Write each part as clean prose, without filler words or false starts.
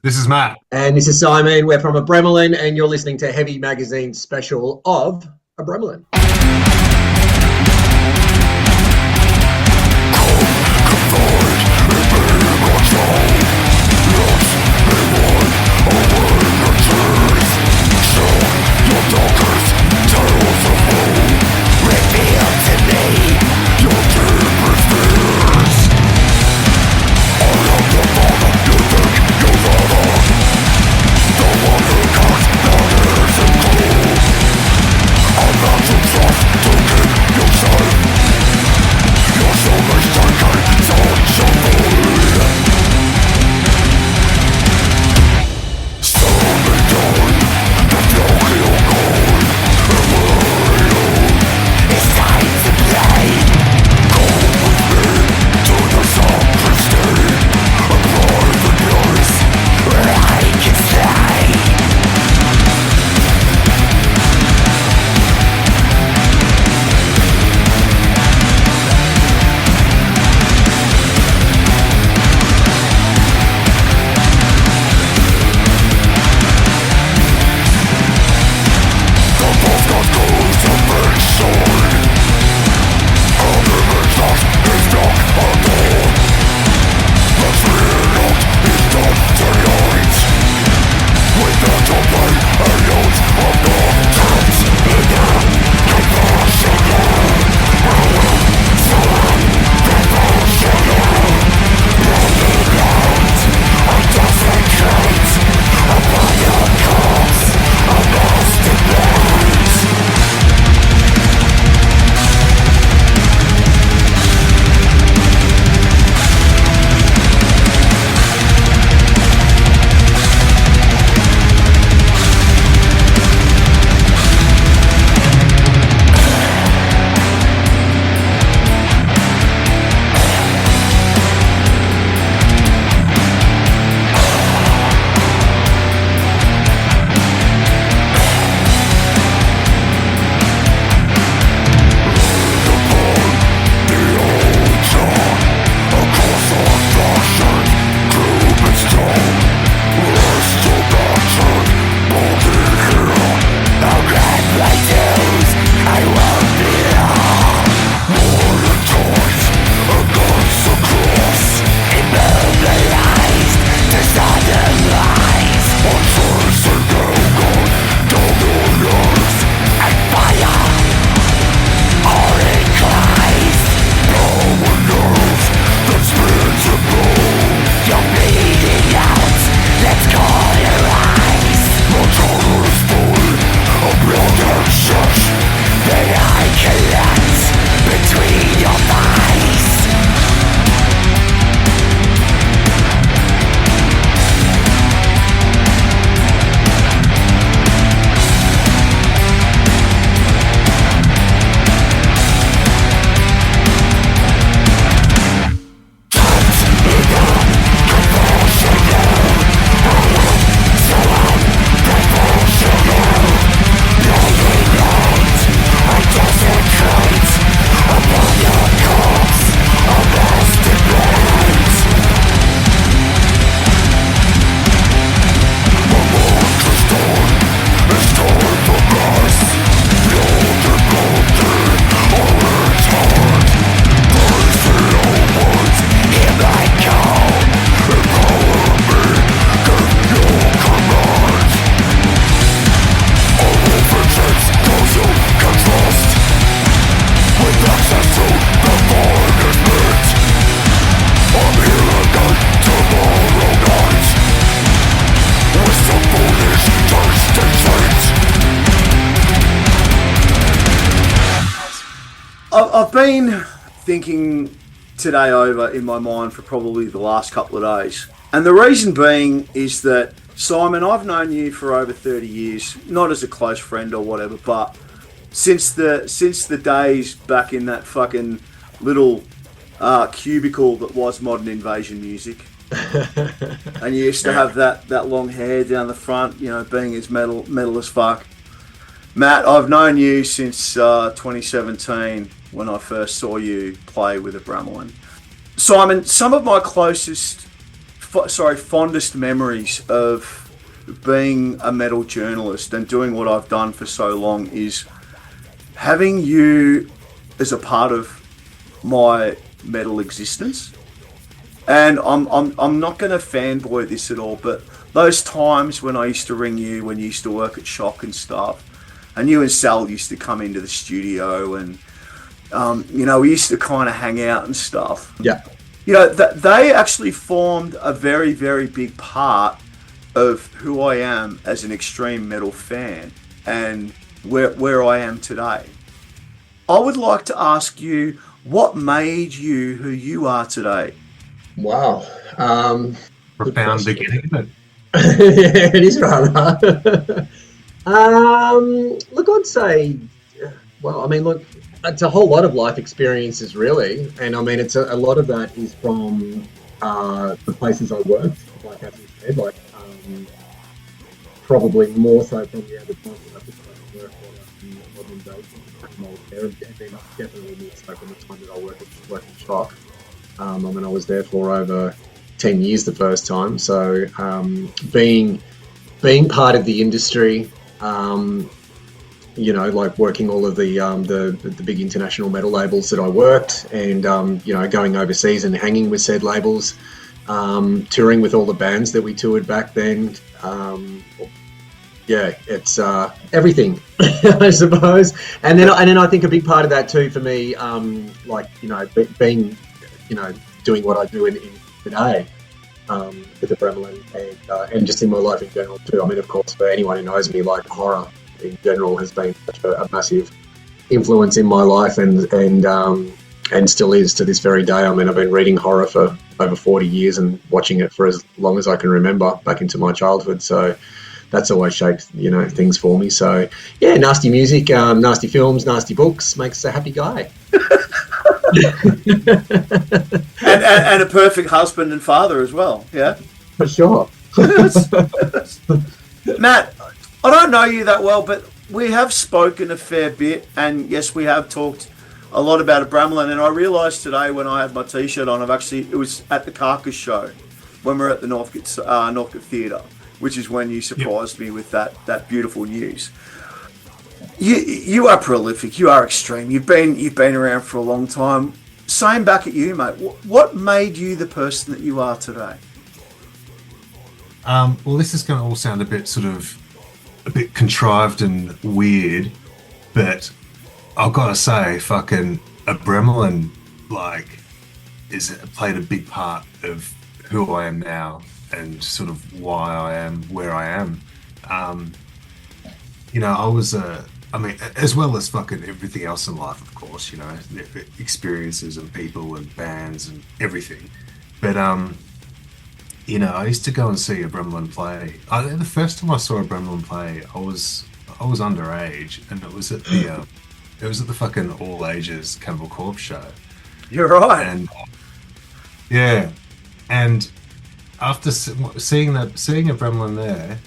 This is Matt. And this is Simon. We're from Abramelin, and you're listening to Heavy Magazine's special of Abramelin. I've been thinking today over in my mind for probably the last couple of days. And the reason being is that, Simon, I've known you for over 30 years, not as a close friend or whatever, but since the days back in that fucking little cubicle that was Modern Invasion Music. And you used to have that long hair down the front, you know, being as metal as fuck. Matt, I've known you since 2017 when I first saw you play with Abramelin. Simon, some of my closest fondest memories of being a metal journalist and doing what I've done for so long is having you as a part of my metal existence. And I'm not going to fanboy this at all, but those times when I used to ring you, when you used to work at Shock and stuff, and you and Sal used to come into the studio, and we used to kind of hang out and stuff. Yeah. They actually formed a very, very big part of who I am as an extreme metal fan and where I am today. I would like to ask you, what made you who you are today? Wow. Profound beginning, isn't it? Yeah, it is rather. Look, I'd say, look, it's a whole lot of life experiences, really. And I mean, it's a lot of that is from the places I worked, like as you said, probably more so from the other times that I worked at modern day. I was there, and definitely more so from the time that I worked at Shock. I was there for over 10 years the first time. So being part of the industry, working all of the big international metal labels that I worked, and going overseas and hanging with said labels, touring with all the bands that we toured back then. It's everything, I suppose. And then I think a big part of that too for me, being doing what I do in today with Abramelin and just in my life in general too. I mean, of course, for anyone who knows me, like horror in general has been such a massive influence in my life and still is to this very day. I mean, I've been reading horror for over 40 years and watching it for as long as I can remember back into my childhood. So that's always shaped, things for me. So yeah, nasty music, nasty films, nasty books makes a happy guy. and a perfect husband and father as well. Yeah, for sure. Matt, I don't know you that well, but we have spoken a fair bit, and yes, we have talked a lot about Abramelin. And I realised today when I had my T-shirt on, it was at the Carcass show when we were at the Northcote Theatre, which is when you surprised me with that beautiful news. You are prolific. You are extreme. You've been around for a long time. Same back at you, mate. What made you the person that you are today? Well, this is going to all sound a bit contrived and weird, but I've got to say, fucking Abramelin, played a big part of who I am now and sort of why I am where I am. I was as well as fucking everything else in life, of course, experiences and people and bands and everything. But, I used to go and see Abramelin play. The first time I saw Abramelin play, I was underage, and it was at the fucking all ages Cannibal Corpse show. You're right. And yeah, and after seeing Abramelin there,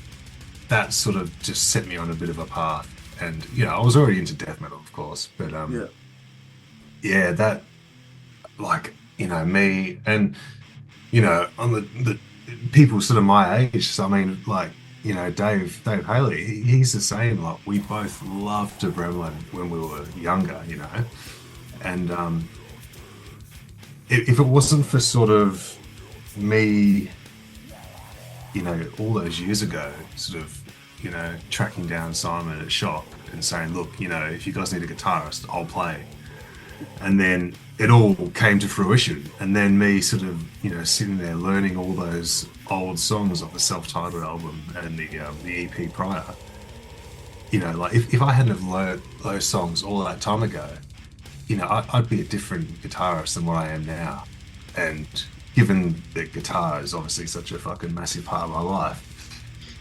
that sort of just set me on a bit of a path. And I was already into death metal, of course, but that me and on the people sort of my age. So I mean, Dave Haley, he's the same. We both loved Abramelin when we were younger, and if it wasn't for sort of me, all those years ago, sort of. Tracking down Simon at Shock and saying, look, if you guys need a guitarist, I'll play. And then it all came to fruition. And then me sort of, sitting there learning all those old songs of the self-titled album and the EP prior. If I hadn't have learned those songs all that time ago, I'd be a different guitarist than what I am now. And given that guitar is obviously such a fucking massive part of my life,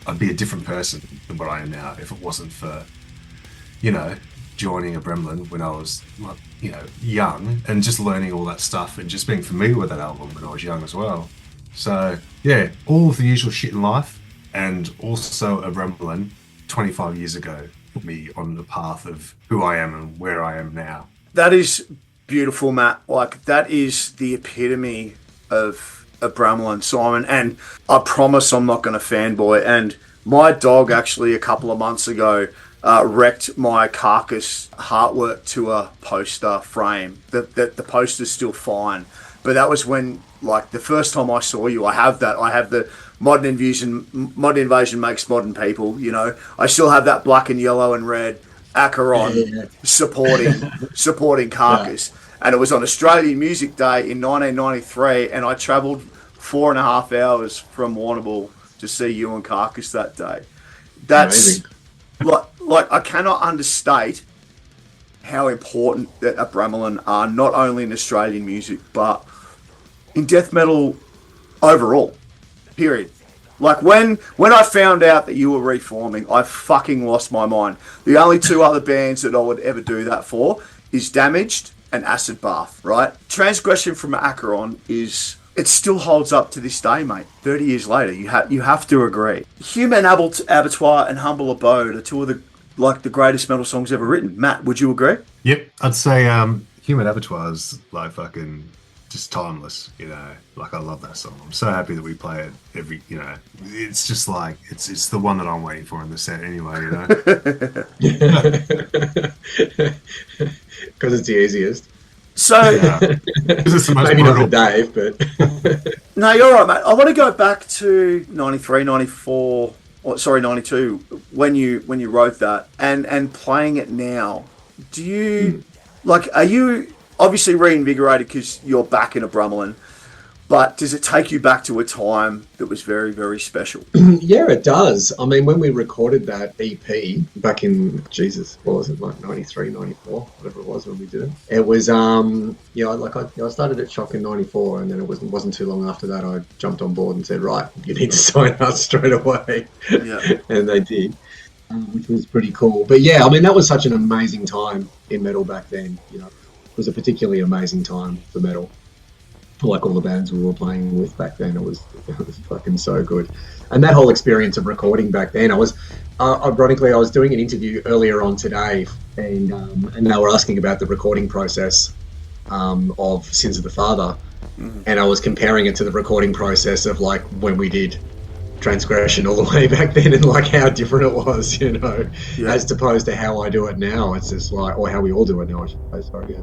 I'd be a different person than what I am now if it wasn't for, joining Abramelin when I was, young and just learning all that stuff and just being familiar with that album when I was young as well. So, yeah, all of the usual shit in life, and also Abramelin 25 years ago put me on the path of who I am and where I am now. That is beautiful, Matt. That is the epitome of Abramelin, Simon, and I promise I'm not going to fanboy. And my dog actually a couple of months ago wrecked my Carcass heartwork to a poster frame. The poster's still fine, but that was when, like, the first time I saw you. I have the modern invasion makes modern people. You know, I still have that black and yellow and red Acheron supporting Carcass. Yeah. And it was on Australian Music Day in 1993, and I travelled 4.5 hours from Warrnambool to see you and Carcass that day. That's like I cannot understate how important that Abramelin are, not only in Australian music but in death metal overall. Period. Like when I found out that you were reforming, I fucking lost my mind. The only two other bands that I would ever do that for is Damaged and Acid Bath, right? Transgression from Acheron it still holds up to this day, mate. 30 years later, you have to agree. Human Abattoir and Humble Abode are two of the greatest metal songs ever written. Matt, would you agree? Yep, I'd say Human Abattoir is like fucking just timeless, you know. Like, I love that song. I'm so happy that we play it every, you know. It's just like it's the one that I'm waiting for in the set anyway, you know. Because it's the easiest. So it's the most maybe brutal. not for Dave, but no, you're right, mate. I want to go back to 93, 94, or sorry, 92 when you wrote that and playing it now. Do you are you obviously reinvigorated because you're back in Abramelin, but does it take you back to a time that was very, very special? Yeah, it does. I mean, when we recorded that EP back in, what was it, like 93, 94, whatever it was when we did it. It was, I started at Shock in 94, and then it wasn't too long after that I jumped on board and said, right, you need to sign us straight away. Yeah. And they did, which was pretty cool. But yeah, I mean, that was such an amazing time in metal back then. You know, it was a particularly amazing time for metal. Like all the bands we were playing with back then, it was fucking so good. And that whole experience of recording back then, I was ironically I was doing an interview earlier on today, and they were asking about the recording process of Sins of the Father, and I was comparing it to the recording process of like when we did Transgression all the way back then, and like how different it was, you know, as opposed to how I do it now. It's just like, or how we all do it now, I suppose. Sorry.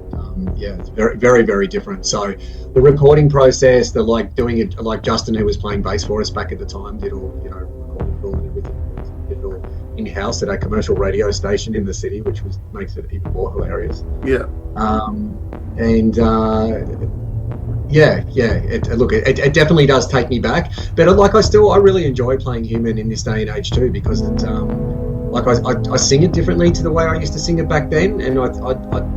It's very, very, very different. So the recording process, the like doing it, like Justin, who was playing bass for us back at the time, did all, you know, recording and everything. Did it all in-house at a commercial radio station in the city, which makes it even more hilarious. Yeah. It definitely does take me back, but I really enjoy playing Human in this day and age too, because it's I sing it differently to the way I used to sing it back then, and I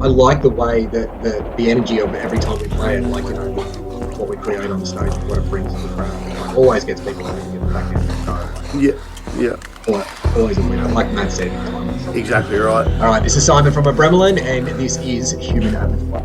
like the way that the energy of every time we play it, like, you know, what we create on the stage, what it brings to the crowd, like, always gets people moving in the back end. Always a winner, like Matt said. Exactly right. All right, this is Simon from Abramelin, and this is Human Abattoir.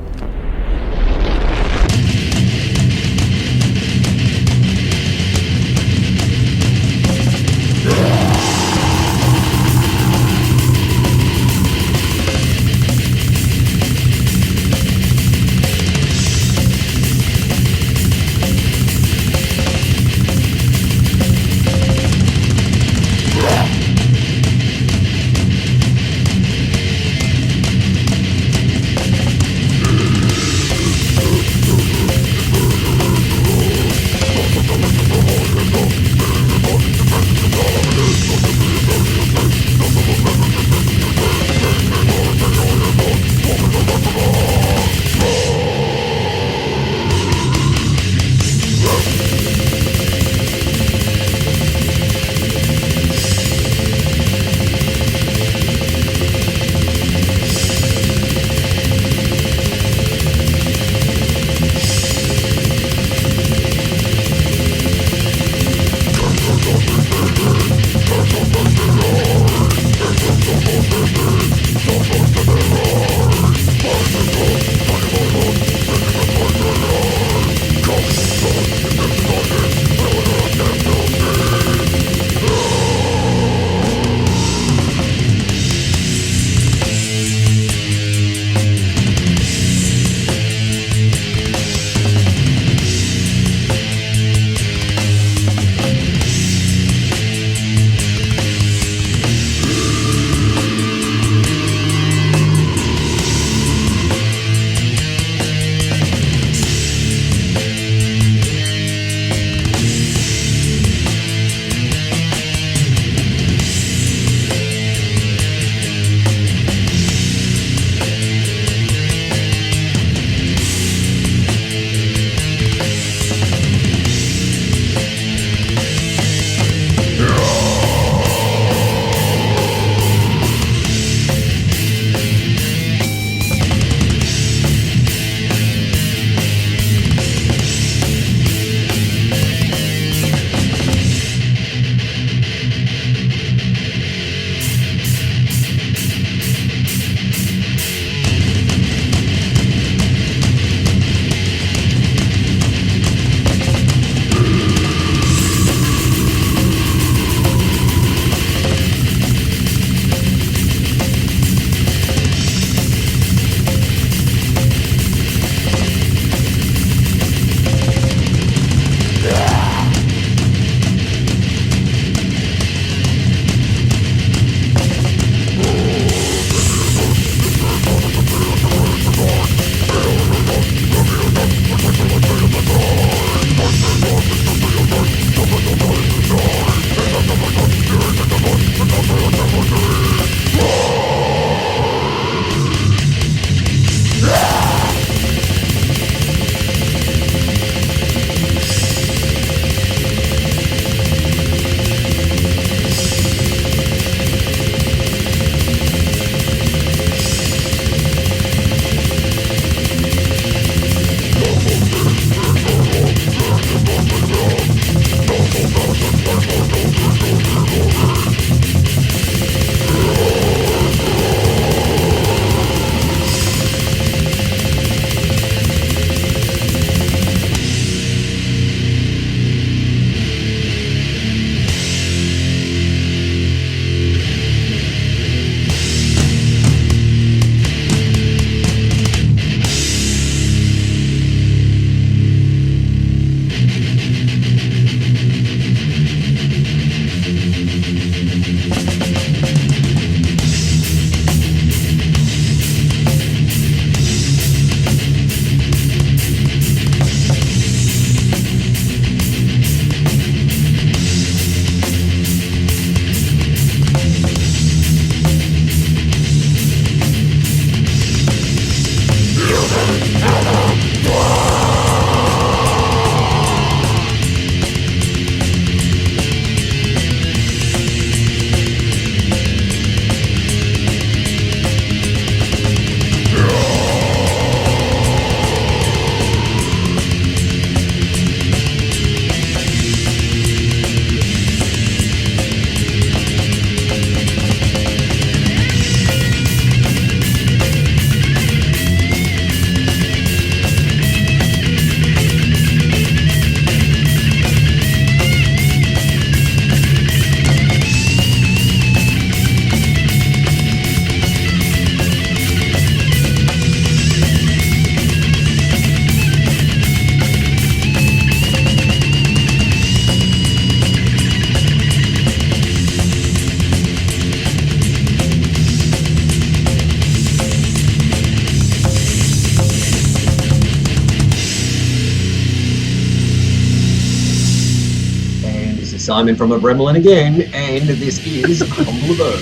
Simon from Abramelin again, and this is Humble Abode.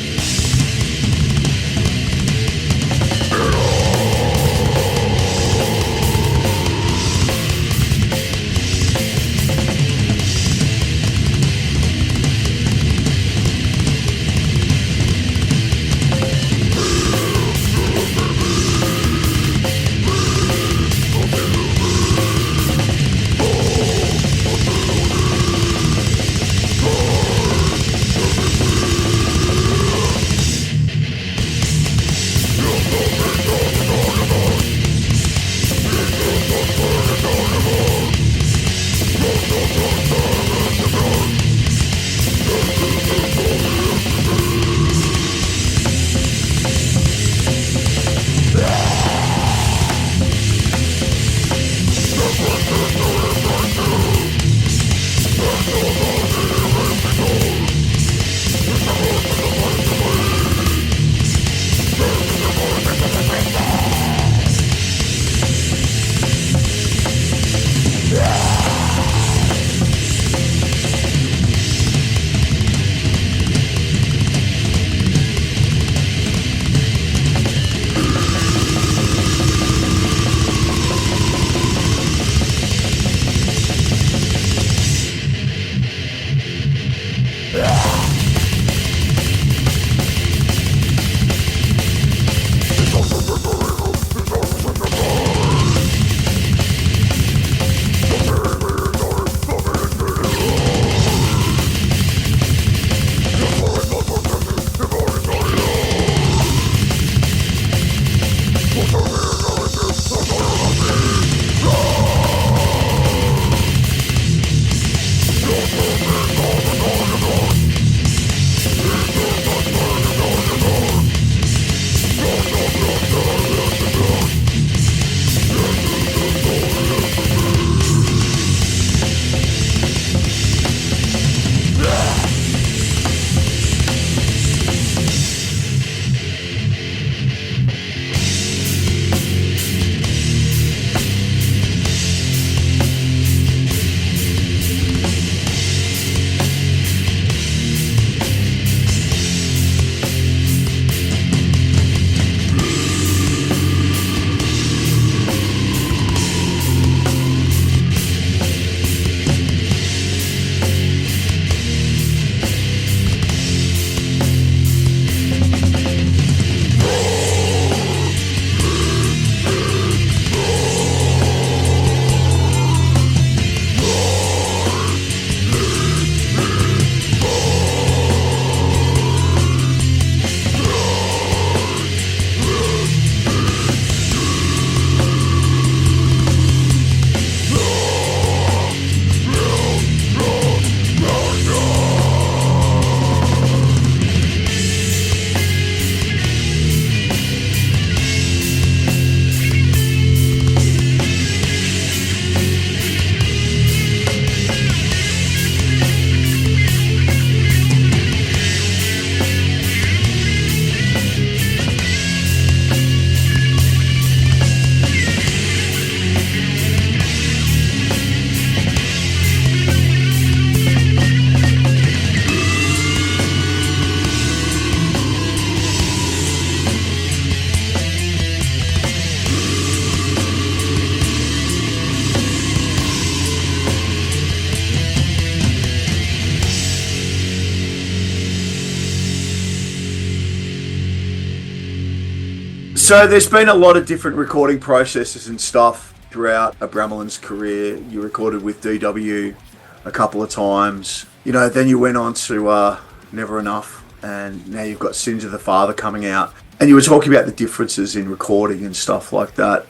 So there's been a lot of different recording processes and stuff throughout Abramelin's career. You recorded with DW a couple of times. You know, then you went on to Never Enough, and now you've got Sins of the Father coming out. And you were talking about the differences in recording and stuff like that.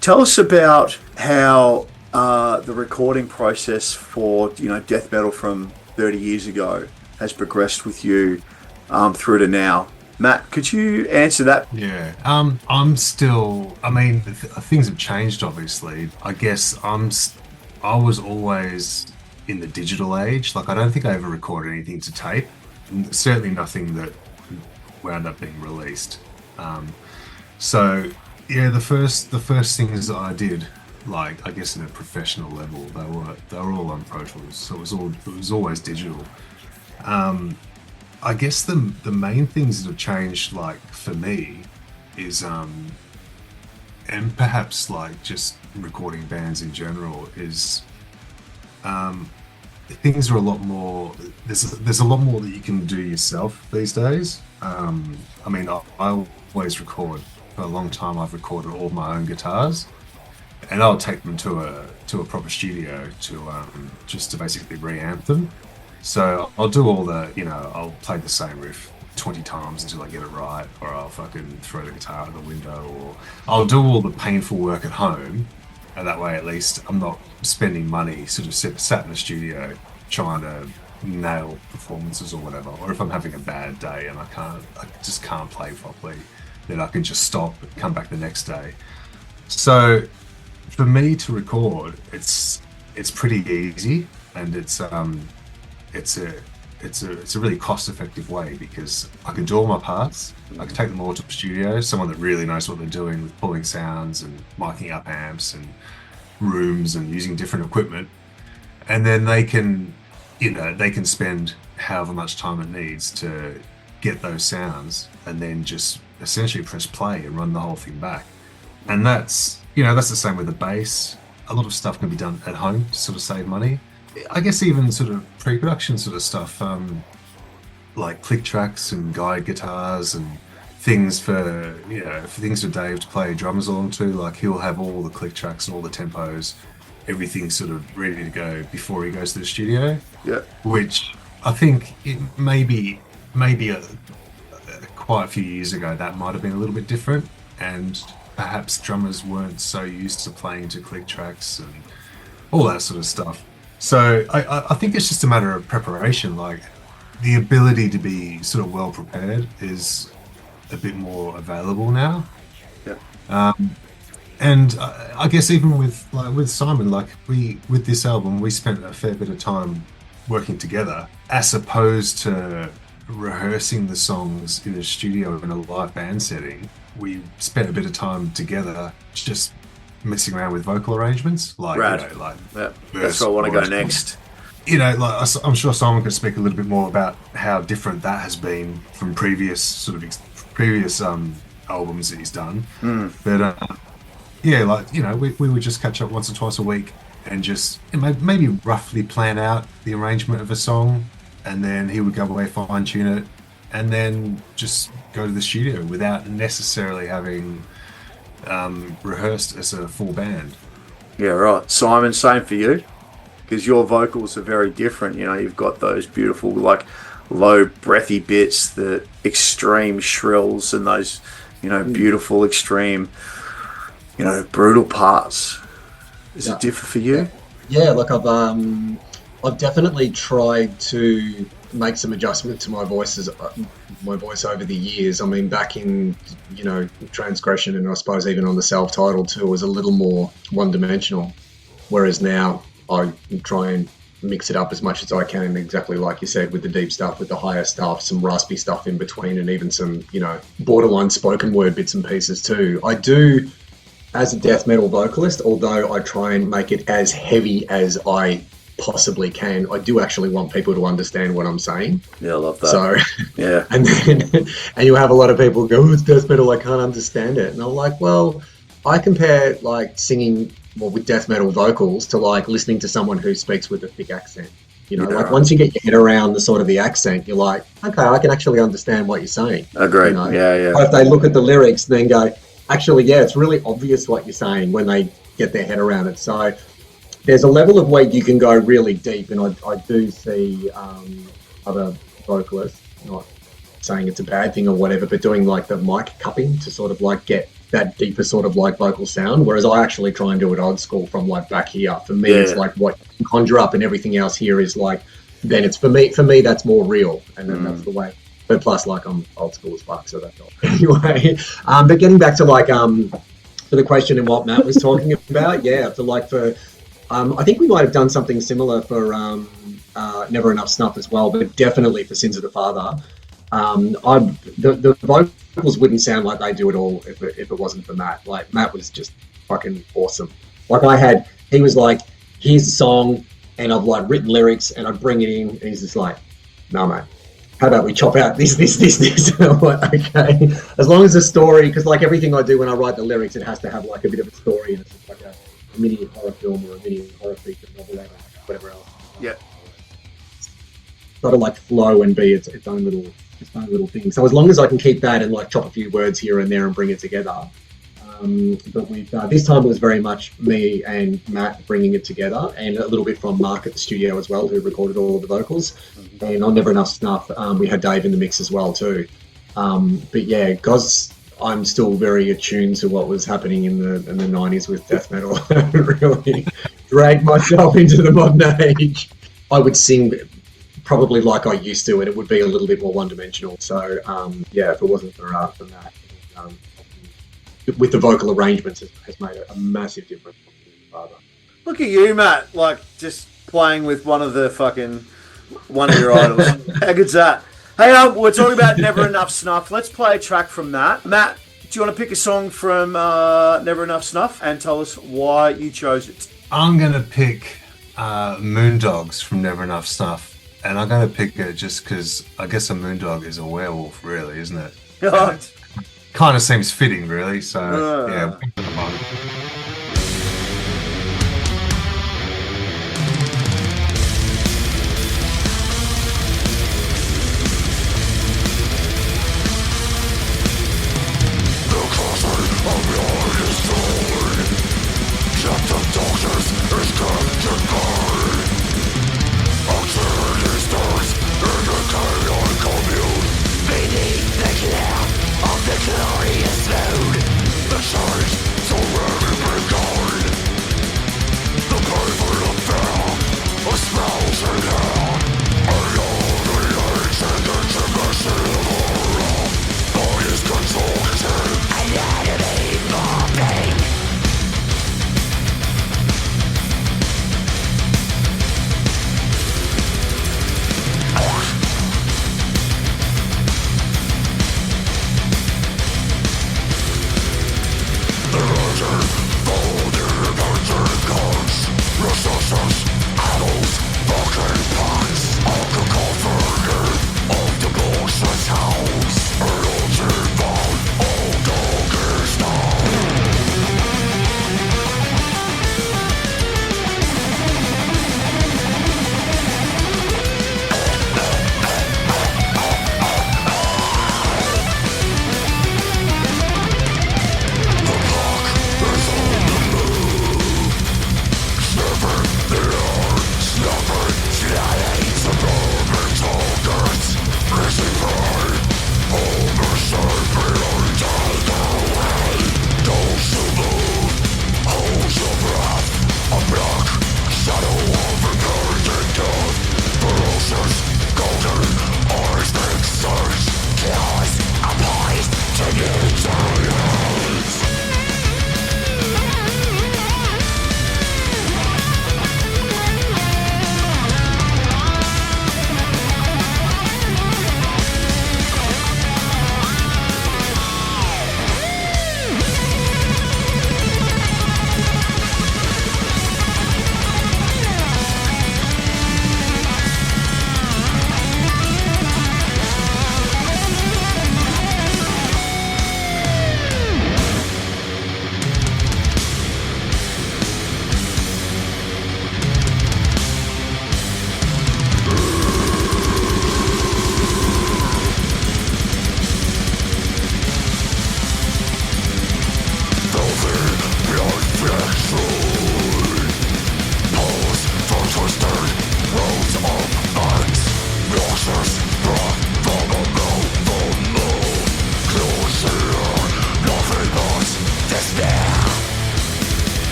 Tell us about how the recording process for, you know, death metal from 30 years ago has progressed with you through to now. Matt, could you answer that? Yeah, I'm still. I mean, things have changed. Obviously, I guess I was always in the digital age. Like, I don't think I ever recorded anything to tape. Certainly nothing that wound up being released. So yeah, the first things that I did like I guess at a professional level, they were all on Pro Tools, so it was always digital. I guess the main things that have changed, like for me, is and perhaps like just recording bands in general, is things are a lot more. There's a lot more that you can do yourself these days. I mean, I always record. For a long time, I've recorded all my own guitars, and I'll take them to a proper studio to just to basically reamp them. So I'll do all the, I'll play the same riff 20 times until I get it right, or I'll fucking throw the guitar out the window, or I'll do all the painful work at home, and that way at least I'm not spending money sort of sat in the studio trying to nail performances or whatever. Or if I'm having a bad day and I just can't play properly, then I can just stop and come back the next day. So for me to record, it's pretty easy, and it's a really cost-effective way, because I can do all my parts. I can take them all to a studio, someone that really knows what they're doing with pulling sounds and miking up amps and rooms and using different equipment, and then they can spend however much time it needs to get those sounds, and then just essentially press play and run the whole thing back. And that's the same with the bass. A lot of stuff can be done at home to sort of save money. I guess even sort of pre-production sort of stuff, like click tracks and guide guitars and things for Dave to play drummers along to. Like, he'll have all the click tracks and all the tempos, everything sort of ready to go before he goes to the studio. Yeah. Which I think it maybe quite a few years ago that might have been a little bit different, and perhaps drummers weren't so used to playing to click tracks and all that sort of stuff. So I think it's just a matter of preparation. Like, the ability to be sort of well prepared is a bit more available now. Yeah. And I guess even with Simon, like with this album, we spent a fair bit of time working together, as opposed to rehearsing the songs in a studio in a live band setting. We spent a bit of time together just messing around with vocal arrangements, like, that's where I want to go next. I'm sure Simon could speak a little bit more about how different that has been from previous albums that he's done. But we would just catch up once or twice a week and just maybe roughly plan out the arrangement of a song, and then he would go away, fine tune it, and then just go to the studio without necessarily having rehearsed as a full band. Yeah, right. Simon, same for you, because your vocals are very different. You've got those beautiful, like, low breathy bits, the extreme shrills, and those, beautiful extreme, brutal parts. Is it different for you? Yeah, look, I've definitely tried to make some adjustment to my voice over the years. I mean, back in, Transgression, and I suppose even on the self-titled too, was a little more one-dimensional, whereas now I try and mix it up as much as I can, exactly like you said, with the deep stuff, with the higher stuff, some raspy stuff in between, and even some, borderline spoken word bits and pieces too. I do, as a death metal vocalist, although I try and make it as heavy as I possibly can, I do actually want people to understand what I'm saying. Yeah, I love that. So, yeah. And you have a lot of people go, it's death metal, I can't understand it. And I'm like, well, I compare, like, singing with death metal vocals to, like, listening to someone who speaks with a thick accent. Once you get your head around the accent, you're like, okay, I can actually understand what you're saying. Agreed. Yeah. Or if they look at the lyrics, then go, actually, yeah, it's really obvious what you're saying when they get their head around it. So there's a level of weight you can go really deep, and I do see other vocalists, not saying it's a bad thing or whatever, but doing like the mic cupping to sort of like get that deeper sort of like vocal sound, whereas I actually try and do it old school from like back here. For me, it's like what you can conjure up, and everything else here is like, then it's for me that's more real, and then that's the way. But plus, like, I'm old school as fuck, so that's all. Anyway, but getting back to like for the question and what Matt was talking about, I think we might have done something similar for Never Enough Snuff as well, but definitely for Sins of the Father. The vocals wouldn't sound like they do at all if it wasn't for Matt. Like, Matt was just fucking awesome. Like he was like, here's the song, and I've like written lyrics, and I'd bring it in, and he's just like, no, mate, how about we chop out this? And I'm like, okay, as long as the story, because like everything I do when I write the lyrics, it has to have like a bit of a story, and it's just like a mini horror film or a mini horror feature novel or whatever else. Yeah. Got to like flow and be its own little thing. So as long as I can keep that and like chop a few words here and there and bring it together. But with this time it was very much me and Matt bringing it together, and a little bit from Mark at the studio as well, who recorded all of the vocals. And on Never Enough Snuff, we had Dave in the mix as well too. But yeah, because I'm still very attuned to what was happening in the 90s with death metal. Really dragged myself into the modern age. I would sing probably like I used to, and it would be a little bit more one-dimensional. So yeah, if it wasn't for that, with the vocal arrangements, has made a massive difference. Look at you, Matt, like just playing with one of your idols. How good's that? Hey, we're talking about Never Enough Snuff. Let's play a track from that. Matt, do you want to pick a song from Never Enough Snuff and tell us why you chose it? I'm going to pick Moondogs from Never Enough Snuff. And I'm going to pick it just because I guess a moondog is a werewolf, really, isn't it? Kind of seems fitting, really. So, yeah. Glorious mood, the charge so rare.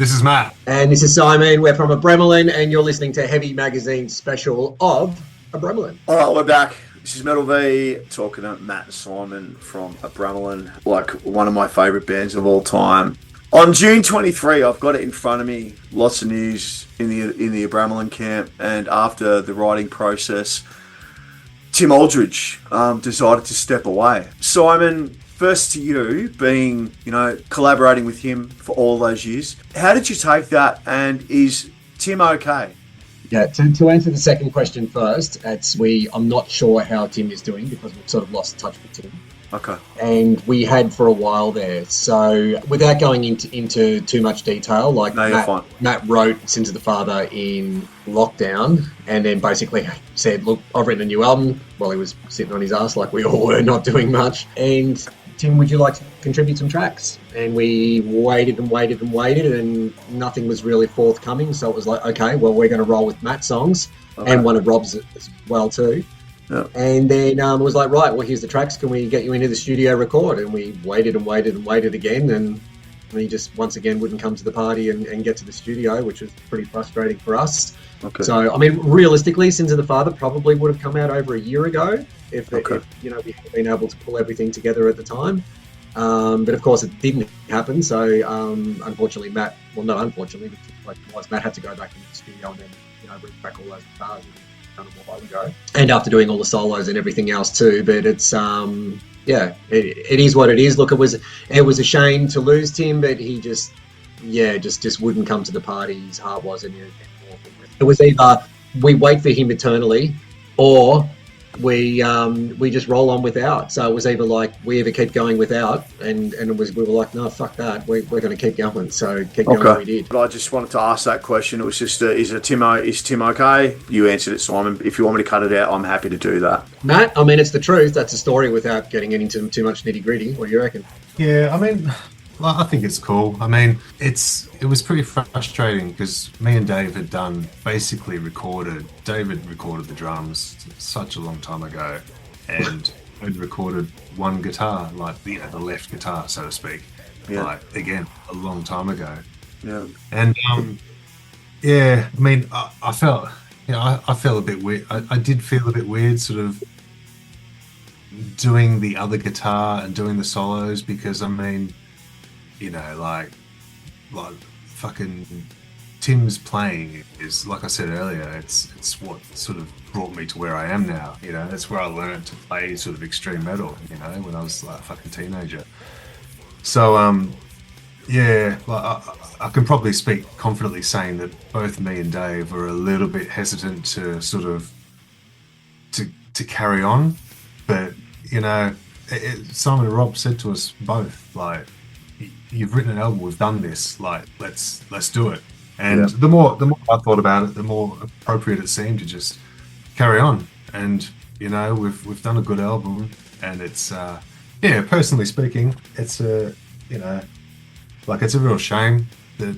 This is Matt. And this is Simon. We're from Abramelin, and you're listening to Heavy Magazine's special of Abramelin. All right, we're back. This is Metal V, talking to Matt and Simon from Abramelin, like one of my favourite bands of all time. On June 23, I've got it in front of me, lots of news in the Abramelin camp, and after the writing process, Tim Aldridge decided to step away. Simon, first to you, being, collaborating with him for all those years, how did you take that, and is Tim okay? Yeah, to answer the second question first, I'm not sure how Tim is doing because we've sort of lost touch with Tim. Okay. And we had for a while there. So without going into too much detail, like Matt wrote Sins of the Father in lockdown and then basically said, look, I've written a new album while he was sitting on his ass like we all were, not doing much. And Tim, would you like to contribute some tracks? And we waited and nothing was really forthcoming. So it was like, okay, well, we're going to roll with Matt's songs and one of Rob's as well too. Yep. And then it was like, right, well, here's the tracks. Can we get you into the studio record? And we waited again. And he just once again wouldn't come to the party and get to the studio, which was pretty frustrating for us. Okay. So, I mean, realistically, Sins of the Father probably would have come out over a year ago if we had been able to pull everything together at the time. But of course, it didn't happen. So, unfortunately, Matt had to go back into the studio and then, bring back all those guitars done a while ago. And after doing all the solos and everything else too. But it's, it is what it is. Look, it was a shame to lose Tim, but he just wouldn't come to the party. His heart wasn't in it. It was either we wait for him eternally or we just roll on without. So it was either like we either keep going without and we were like, no, fuck that. We're going to keep going. So keep going. We did. But I just wanted to ask that question. It was just, is Tim okay? You answered it, Simon. If you want me to cut it out, I'm happy to do that. Matt, I mean, it's the truth. That's a story without getting into too much nitty gritty. What do you reckon? Yeah, I mean, I think it's cool. I mean, it was pretty frustrating because me and Dave had David recorded the drums such a long time ago and had recorded one guitar, like the left guitar, so to speak. Yeah. Like, again, a long time ago. Yeah. And, I mean, I felt, I felt a bit weird. I did feel a bit weird sort of doing the other guitar and doing the solos because, I mean, like fucking Tim's playing is, like I said earlier, it's what sort of brought me to where I am now. That's where I learned to play sort of extreme metal, when I was like a fucking teenager. So, I can probably speak confidently saying that both me and Dave were a little bit hesitant to sort of to carry on, but Simon and Rob said to us both, like, you've written an album, we've done this, like, let's do it. And the more I thought about it, the more appropriate it seemed to just carry on. And we've done a good album, and it's personally speaking, it's it's a real shame that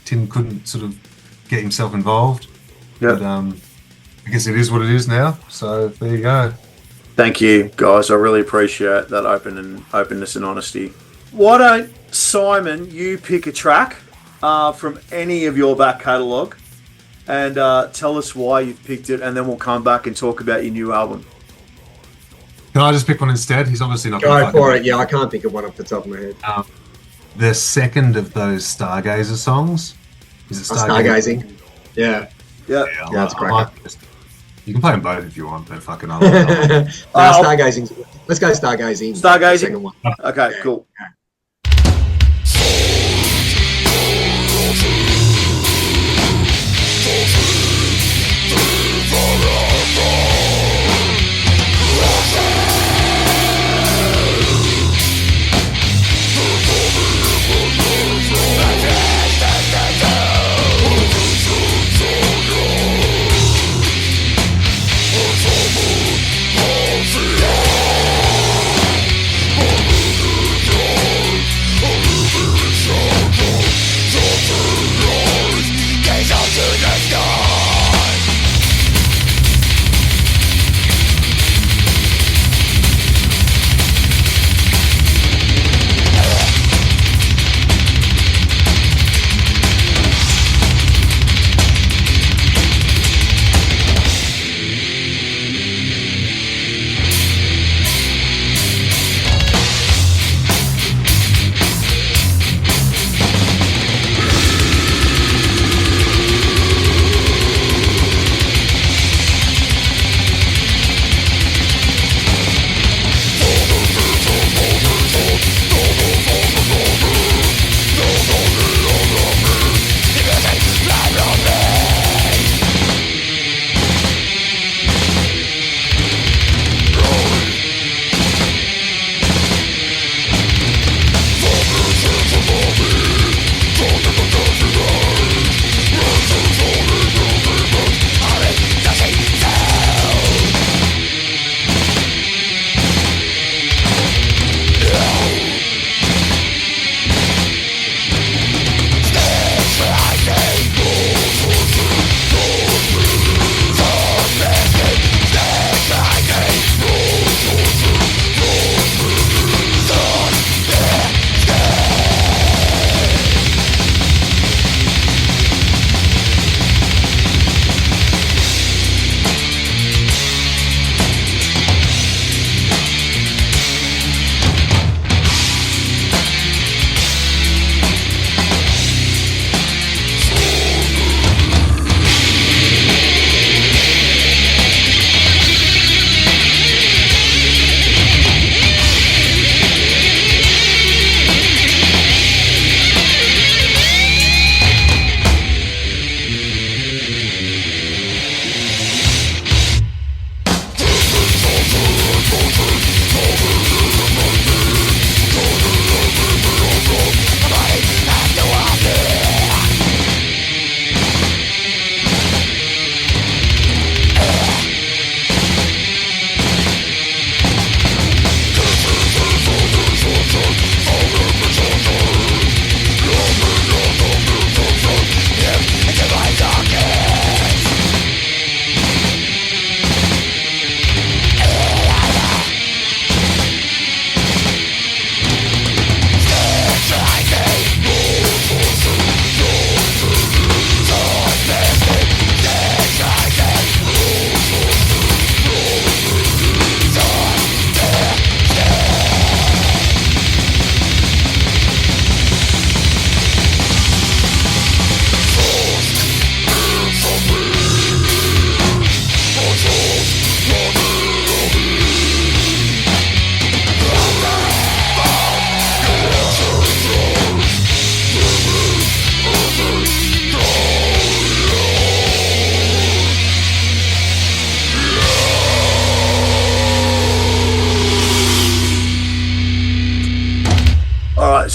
Tim couldn't sort of get himself involved. Yeah. But I guess it is what it is now. So there you go. Thank you, guys. I really appreciate that openness and honesty. Why don't, Simon, you pick a track from any of your back catalogue and tell us why you've picked it, and then we'll come back and talk about your new album. Can I just pick one instead? He's obviously not going to go for it. Yeah, I can't think of one off the top of my head. The second of those Stargazer songs. Is it Stargazing? Yeah. Yeah, that's great. You can play them both if you want, but fucking Stargazing. Let's go Stargazing. Stargazing? Second one. Okay, cool.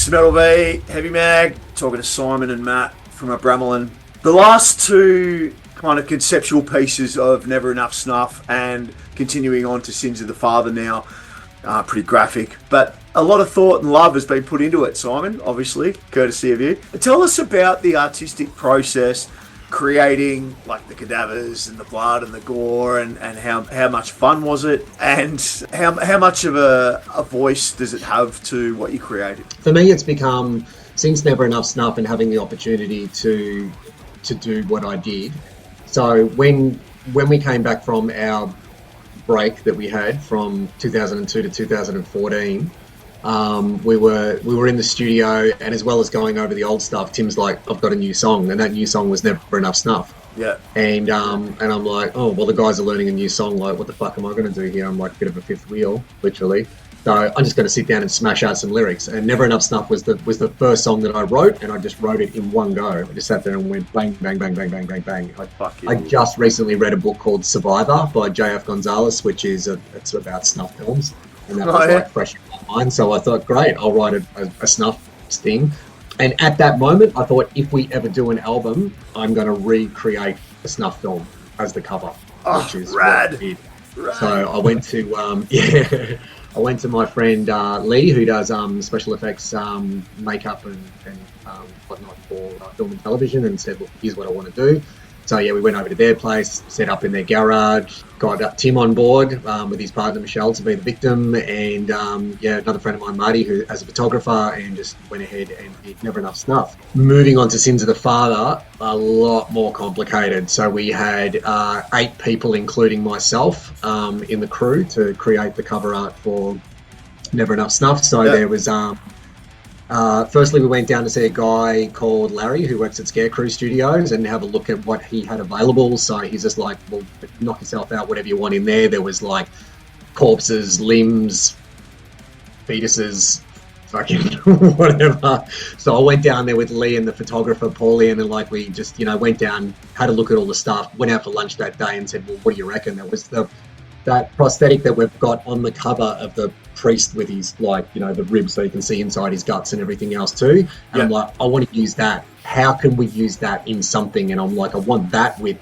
This is Metal V, Heavy Mag, talking to Simon and Matt from Abramelin. The last two kind of conceptual pieces of Never Enough Snuff and continuing on to Sins of the Father now are pretty graphic, but a lot of thought and love has been put into it, Simon, obviously, courtesy of you. Tell us about the artistic process creating like the cadavers and the blood and the gore, and how much fun was it, and how much of a voice does it have to what you created? For me, it's become, since Never Enough Snuff and having the opportunity to do what I did. So when we came back from our break that we had from 2002 to 2014, we were in the studio, and as well as going over the old stuff, Tim's like, I've got a new song, and that new song was Never Enough Snuff. Yeah. And I'm like, oh, well, the guys are learning a new song, like, what the fuck am I going to do here? I'm like a bit of a fifth wheel, literally. So I'm just going to sit down and smash out some lyrics. And Never Enough Snuff was the first song that I wrote, and I just wrote it in one go. I just sat there and went bang, bang, bang, bang, bang, bang, bang. I just recently read a book called Survivor by J.F. Gonzalez, which is it's about snuff films. And that was like fresh in my mind. So I thought, great, I'll write a snuff thing. And at that moment, I thought, if we ever do an album, I'm going to recreate a snuff film as the cover, which is rad. What I did. Rad. So I went to I went to my friend Lee, who does special effects, makeup and whatnot for film and television, and said, look, here's what I want to do. So yeah, we went over to their place, set up in their garage, got Tim on board with his partner Michelle to be the victim, and another friend of mine, Marty, who as a photographer, and just went ahead and did Never Enough Snuff. Moving on to Sins of the Father, a lot more complicated. So we had 8 people, including myself, in the crew to create the cover art for Never Enough Snuff. So there was... firstly, we went down to see a guy called Larry who works at Scarecrew Studios and have a look at what he had available. So he's just like, well, knock yourself out, whatever you want in there. There was like corpses, limbs, fetuses, fucking whatever. So I went down there with Lee and the photographer, Paulie, and then like we just, went down, had a look at all the stuff, went out for lunch that day and said, well, what do you reckon? There was that prosthetic that we've got on the cover of the priest with his, the ribs so you can see inside his guts and everything else too. And I'm like, I want to use that. How can we use that in something? And I'm like, I want that with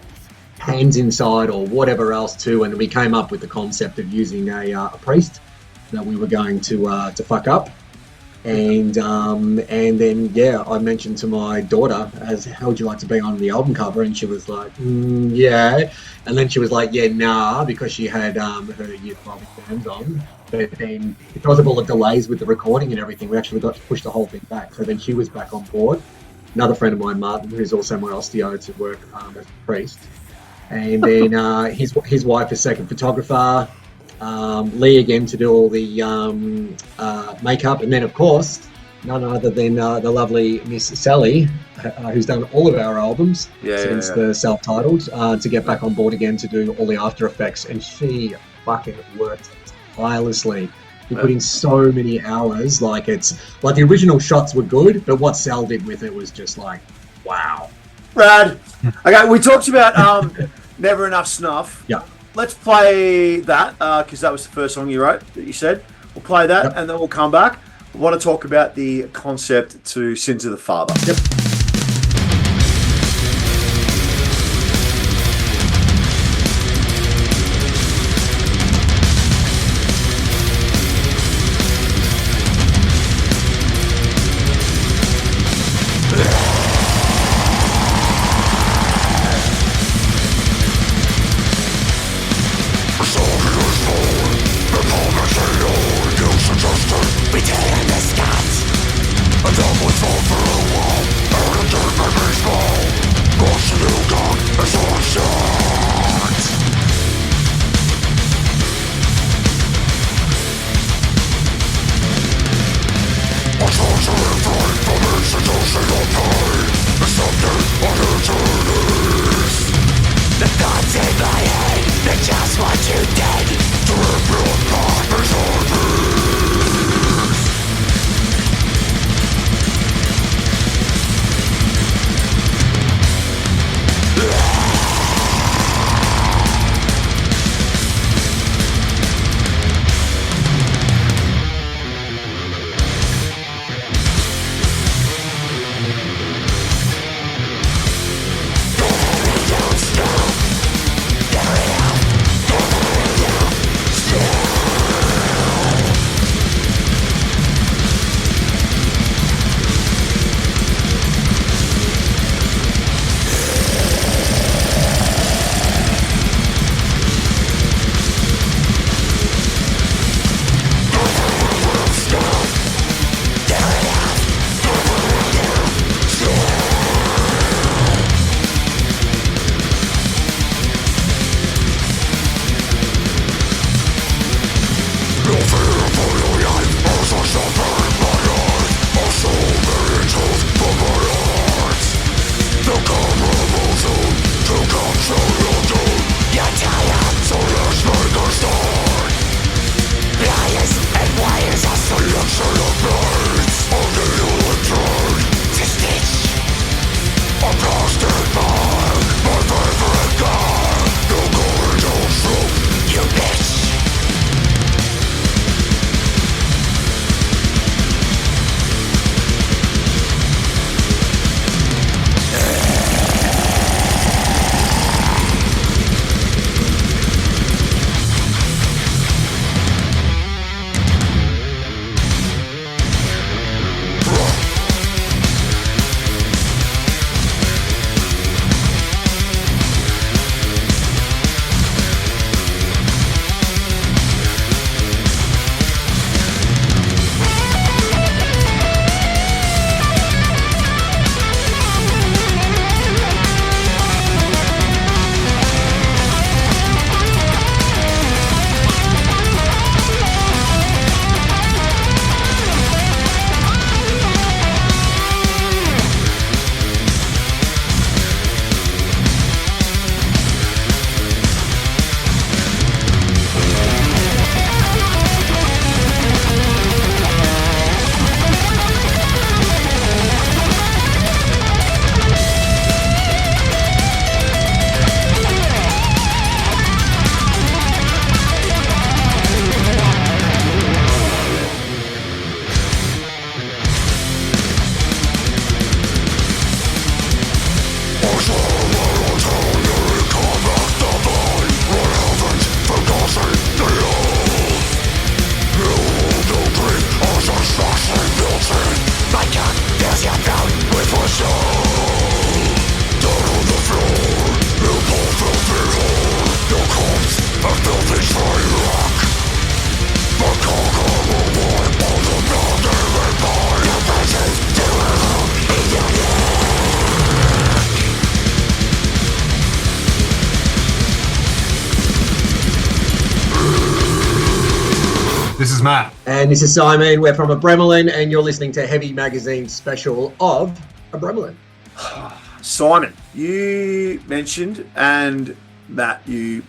hands inside or whatever else too. And we came up with the concept of using a priest that we were going to fuck up. And then I mentioned to my daughter, how would you like to be on the album cover? And she was like, yeah. And then she was like, yeah, nah, because she had her Year 12 exams on. But then because of all the delays with the recording and everything, we actually got to push the whole thing back. So then she was back on board. Another friend of mine, Martin, who's also my osteo, to work as a priest. And then his wife is second photographer. Lee again to do all the makeup, and then of course none other than the lovely Miss Sally, who's done all of our albums since the self-titled, to get back on board again to do all the after effects, and she fucking worked tirelessly. We put in so many hours. Like, it's like the original shots were good, but what Sal did with it was just like, wow. Rad. Okay, we talked about Never Enough Snuff. Yeah. Let's play that, because that was the first song you wrote that you said. We'll play that, and then we'll come back. We want to talk about the concept to Sins of the Father. Yep. This is Matt. And this is Simon. We're from Abramelin, and you're listening to Heavy Magazine special of Abramelin. Simon, you mentioned, and Matt, you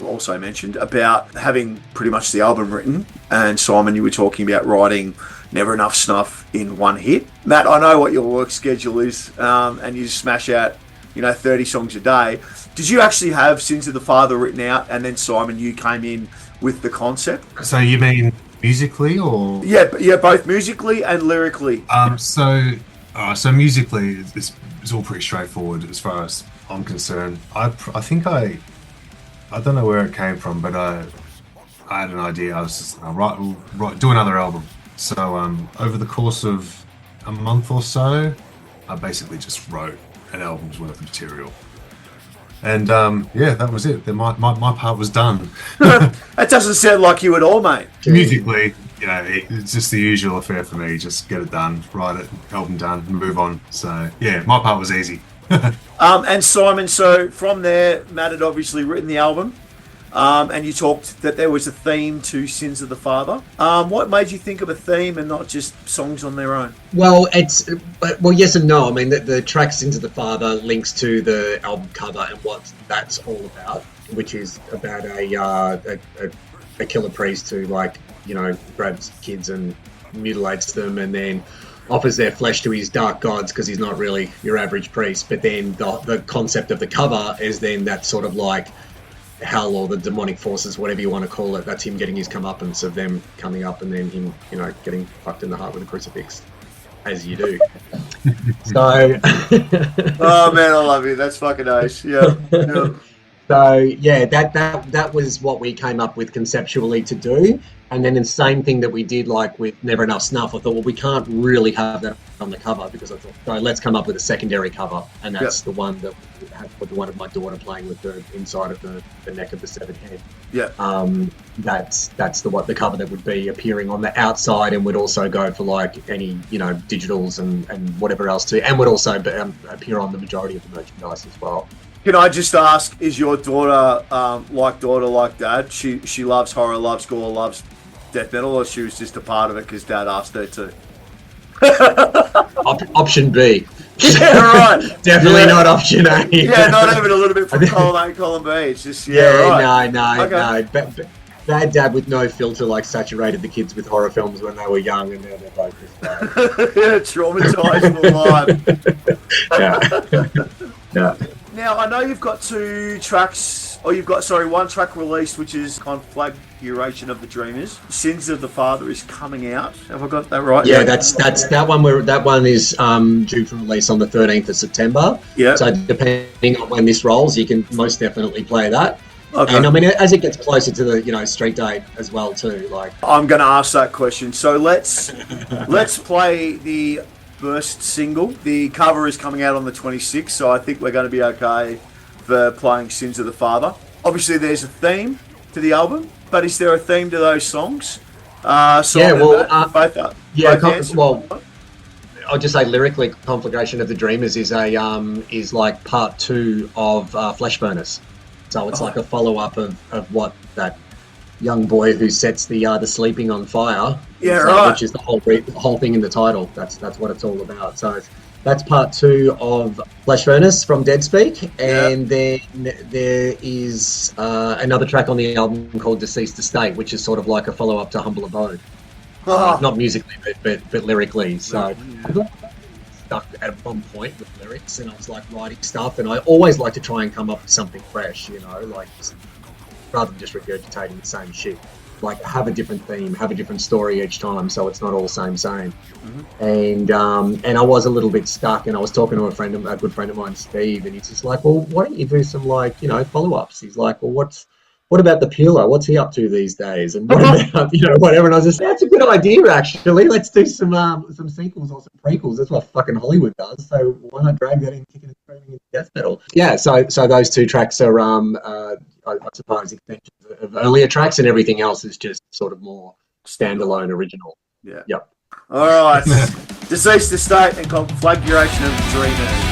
also mentioned about having pretty much the album written. And Simon, you were talking about writing Never Enough Snuff in one hit. Matt, I know what your work schedule is, and you smash out, 30 songs a day. Did you actually have Sins of the Father written out, and then Simon, you came in with the concept? So you mean musically, or? Yeah, both musically and lyrically. So musically, it's all pretty straightforward as far as I'm concerned. I think I don't know where it came from, but I had an idea. I was just do another album. So over the course of a month or so, I basically just wrote an album's worth of material. And that was it. Then my part was done. That doesn't sound like you at all, mate. Musically, it's just the usual affair for me. Just get it done, write it, album done, move on. So yeah, my part was easy. And Simon, so from there, Matt had obviously written the album, and you talked that there was a theme to Sins of the Father. What made you think of a theme and not just songs on their own? Well, yes and no. I mean, the track Sins of the Father links to the album cover and what that's all about, which is about a killer priest who, grabs kids and mutilates them and then offers their flesh to his dark gods because he's not really your average priest. But then the concept of the cover is then that sort of like hell or the demonic forces, whatever you want to call it. That's him getting his comeuppance of them coming up and then him, getting fucked in the heart with a crucifix, as you do. So... Oh, man, I love you. That's fucking nice. Yeah. So, yeah, that was what we came up with conceptually to do. And then the same thing that we did, with Never Enough Snuff, I thought, well, we can't really have that on the cover because I thought, so let's come up with a secondary cover. And that's the one that had the one of my daughter playing with the inside of the neck of the severed head. Yeah. That's the cover that would be appearing on the outside and would also go for any, digitals and whatever else too. And would also appear on the majority of the merchandise as well. Can I just ask, is your daughter like dad? She loves horror, loves gore, loves death metal, or she was just a part of it because dad asked her to? Option B. Yeah, right. Definitely not option A. Yeah, not even a little bit from column A, column B. It's just, No. Okay. Bad dad with no filter saturated the kids with horror films when they were young, and now they're both just yeah, traumatised for life. Yeah. Now, I know you've got two tracks, or one track released, which is Conflagration of the Dreamers. Sins of the Father is coming out. Have I got that right? Yeah, that's that one. That one is due for release on the 13th of September. Yeah. So depending on when this rolls, you can most definitely play that. Okay. And I mean, as it gets closer to the street date as well too. I'm going to ask that question. So let's play the first single. The cover is coming out on the 26th, so I think we're going to be okay for playing Sins of the Father. Obviously, there's a theme to the album, but is there a theme to those songs? Both I'll just say lyrically, Conflagration of the Dreamers is part 2 of Flesh Furnace. So it's like a follow-up of what that young boy who sets the sleeping on fire. Yeah, right. Which is the whole thing in the title. That's what it's all about. So that's part 2 of Flesh Furnace from Dead Speak, and then there is another track on the album called Deceased Estate, which is sort of like a follow-up to Humble Abode. Not musically, but lyrically. So I got stuck at one point with lyrics, and I was writing stuff, and I always like to try and come up with something fresh, rather than just regurgitating the same shit. Have a different theme, have a different story each time, so it's not all same. Mm-hmm. And I was a little bit stuck, and I was talking to a good friend of mine, Steve, and he's just like, well, why don't you do some follow-ups? He's like, well, what about the Peeler? What's he up to these days? And what about whatever? And I was just, that's a good idea, actually. Let's do some sequels or some prequels. That's what fucking Hollywood does. So why not drag that in, kicking and screaming into death metal? Yeah. So those two tracks are I suppose extensions of earlier tracks, and everything else is just sort of more standalone original. Yeah. Yep. All right. Deceased Estate and Conflagration of the Dreamers.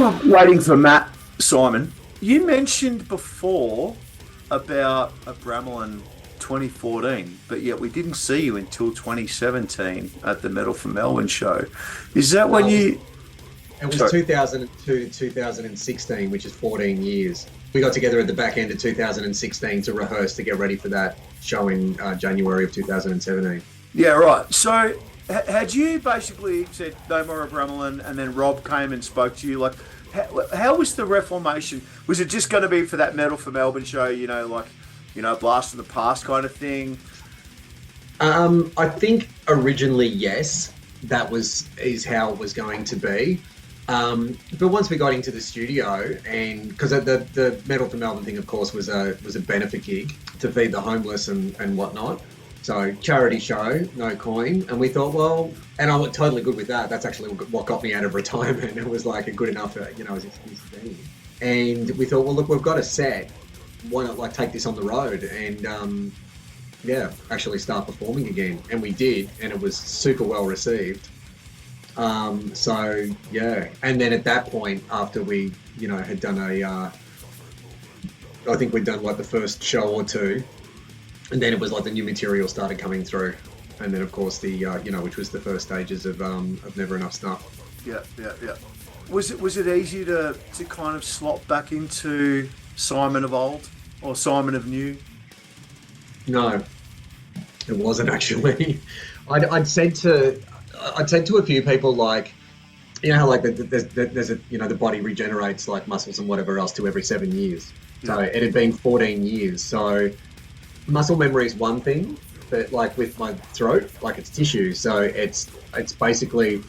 we're waiting for Matt, Simon, you mentioned before about Abramelin 2014, but yet we didn't see you until 2017 at the Metal from Melbourne show. Is that when you... It was 2002 to 2016, which is 14 years. We got together at the back end of 2016 to rehearse to get ready for that show in January of 2017. Yeah, right. So had you basically said no more Abramelin, and then Rob came and spoke to you? Like, how was the reformation? Was it just going to be for that Metal for Melbourne show, Blast from the Past kind of thing? I think originally, yes, is how it was going to be. But once we got into the studio, and because the Metal for Melbourne thing, of course, was a benefit gig to feed the homeless and whatnot. So charity show, no coin, and we thought, well, and I'm totally good with that. That's actually what got me out of retirement. It was like a good enough, as excuse to be. And we thought, well, look, we've got a set. Why not take this on the road and actually start performing again? And we did, and it was super well received. And then at that point, after we, had done I think we'd done the first show or two, and then it was the new material started coming through, and then of course the which was the first stages of Never Enough Snuff. Yeah. Was it easy to kind of slot back into Simon of old or Simon of new? No, it wasn't actually. I'd said to a few people, how there's the body regenerates muscles and whatever else to every 7 years. So it had been 14 years. So muscle memory is one thing, but with my throat, it's tissue. So it's basically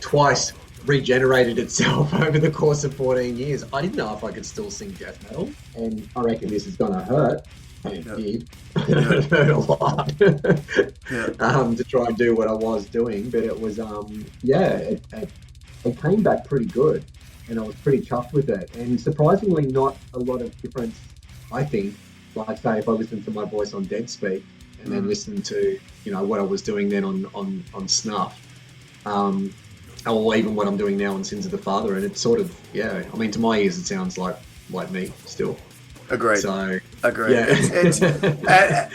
twice regenerated itself over the course of 14 years. I didn't know if I could still sing death metal, and I reckon this is gonna hurt. And it did. It hurt a lot to try and do what I was doing, but it was it came back pretty good, and I was pretty chuffed with it. And surprisingly, not a lot of difference, I think. Say if I listened to my voice on Dead Speak and then listened to what I was doing then on Snuff, or even what I'm doing now on Sins of the Father, and it's sort of to my ears it sounds like me still. Agreed. So, agreed. Yeah.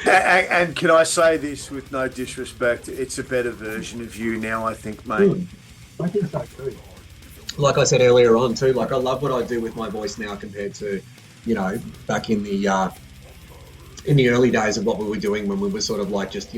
And can I say this with no disrespect? It's a better version of you now, I think, mate. I think so too. Like I said earlier on too, I love what I do with my voice now compared to, back in the early days of what we were doing when we were sort of just,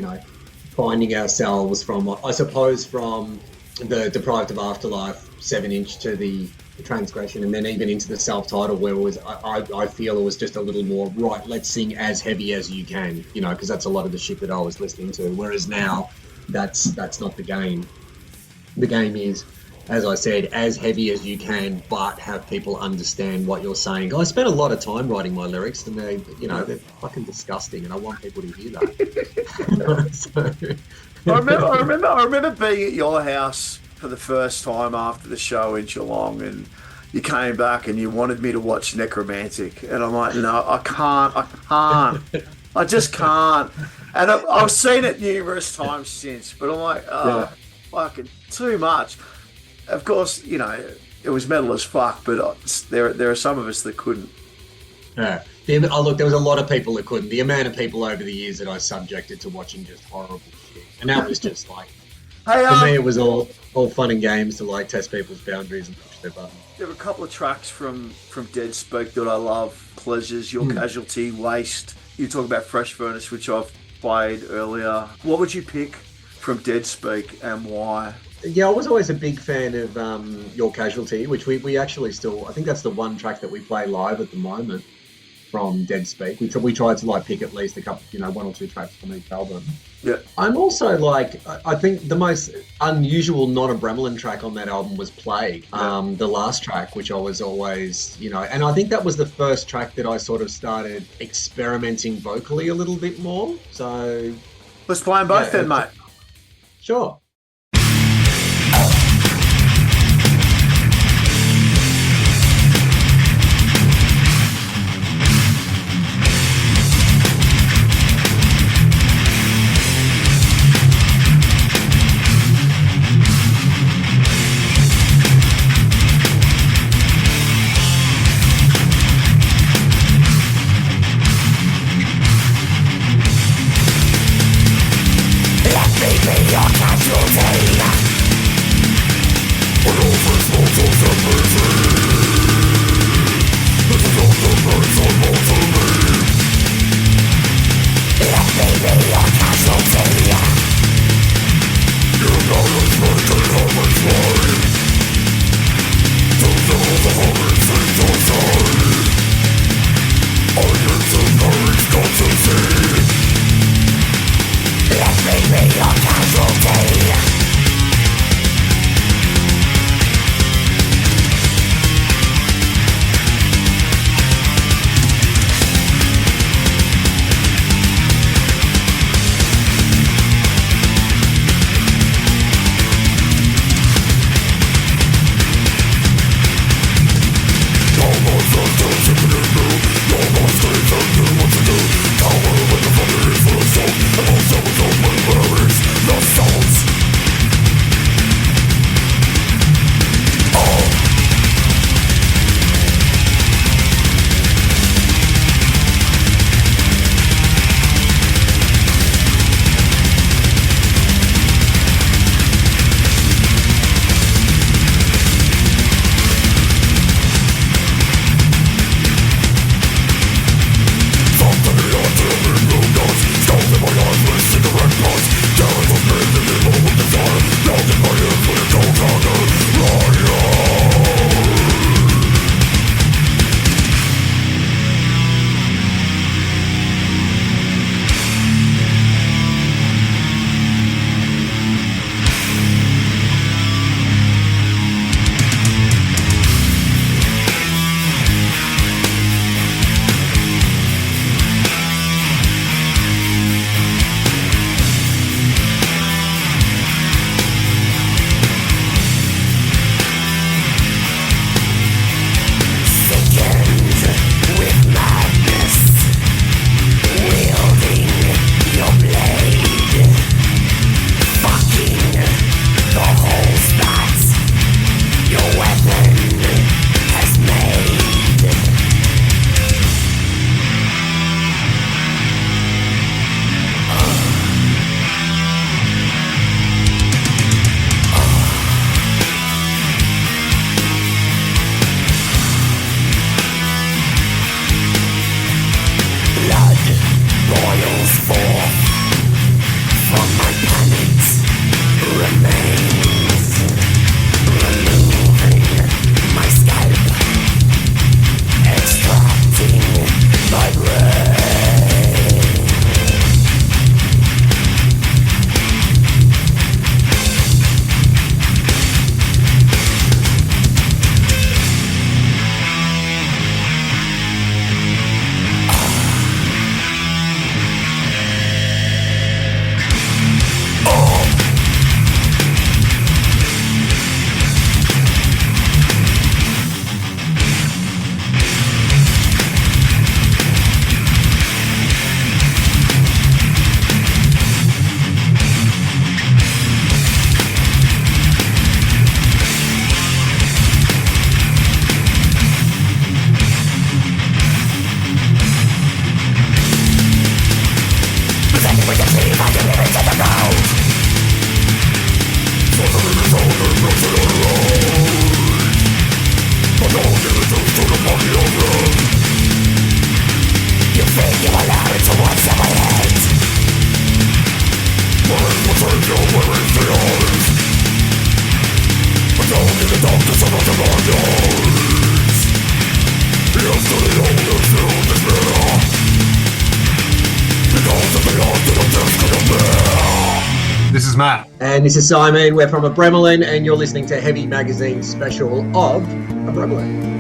finding ourselves from the Deprived of Afterlife 7-inch to the Transgression, and then even into the self-titled, where it was, I feel it was just a little more, right, let's sing as heavy as you can, because that's a lot of the shit that I was listening to. Whereas now, that's not the game. The game is, as I said, as heavy as you can, but have people understand what you're saying. I spent a lot of time writing my lyrics, and they're fucking disgusting, and I want people to hear that. I remember being at your house for the first time after the show in Geelong, and you came back and you wanted me to watch Necromantic, and I'm like, no, I can't, I just can't. And I've seen it numerous times since, but I'm like, fucking too much. Of course, it was metal as fuck, but there are some of us that couldn't. Yeah. Look, there was a lot of people that couldn't. The amount of people over the years that I subjected to watching just horrible shit, and that was just for me, it was all fun and games to test people's boundaries and push their buttons. There were a couple of tracks from Dead Speak that I love. Pleasures, Your Casualty, Waste. You talk about Fresh Furnace, which I've played earlier. What would you pick from Dead Speak and why? Yeah, I was always a big fan of Your Casualty, which we actually still, I think that's the one track that we play live at the moment from Dead Speak. We tried to pick at least a couple, one or two tracks from each album. Yeah. I'm also I think the most unusual non-Abramelin track on that album was Plague, the last track, which I was always, and I think that was the first track that I sort of started experimenting vocally a little bit more. So let's play them both then, mate. Sure. This is Matt. And this is Simon. We're from Abramelin, and you're listening to Heavy Magazine's special of Abramelin.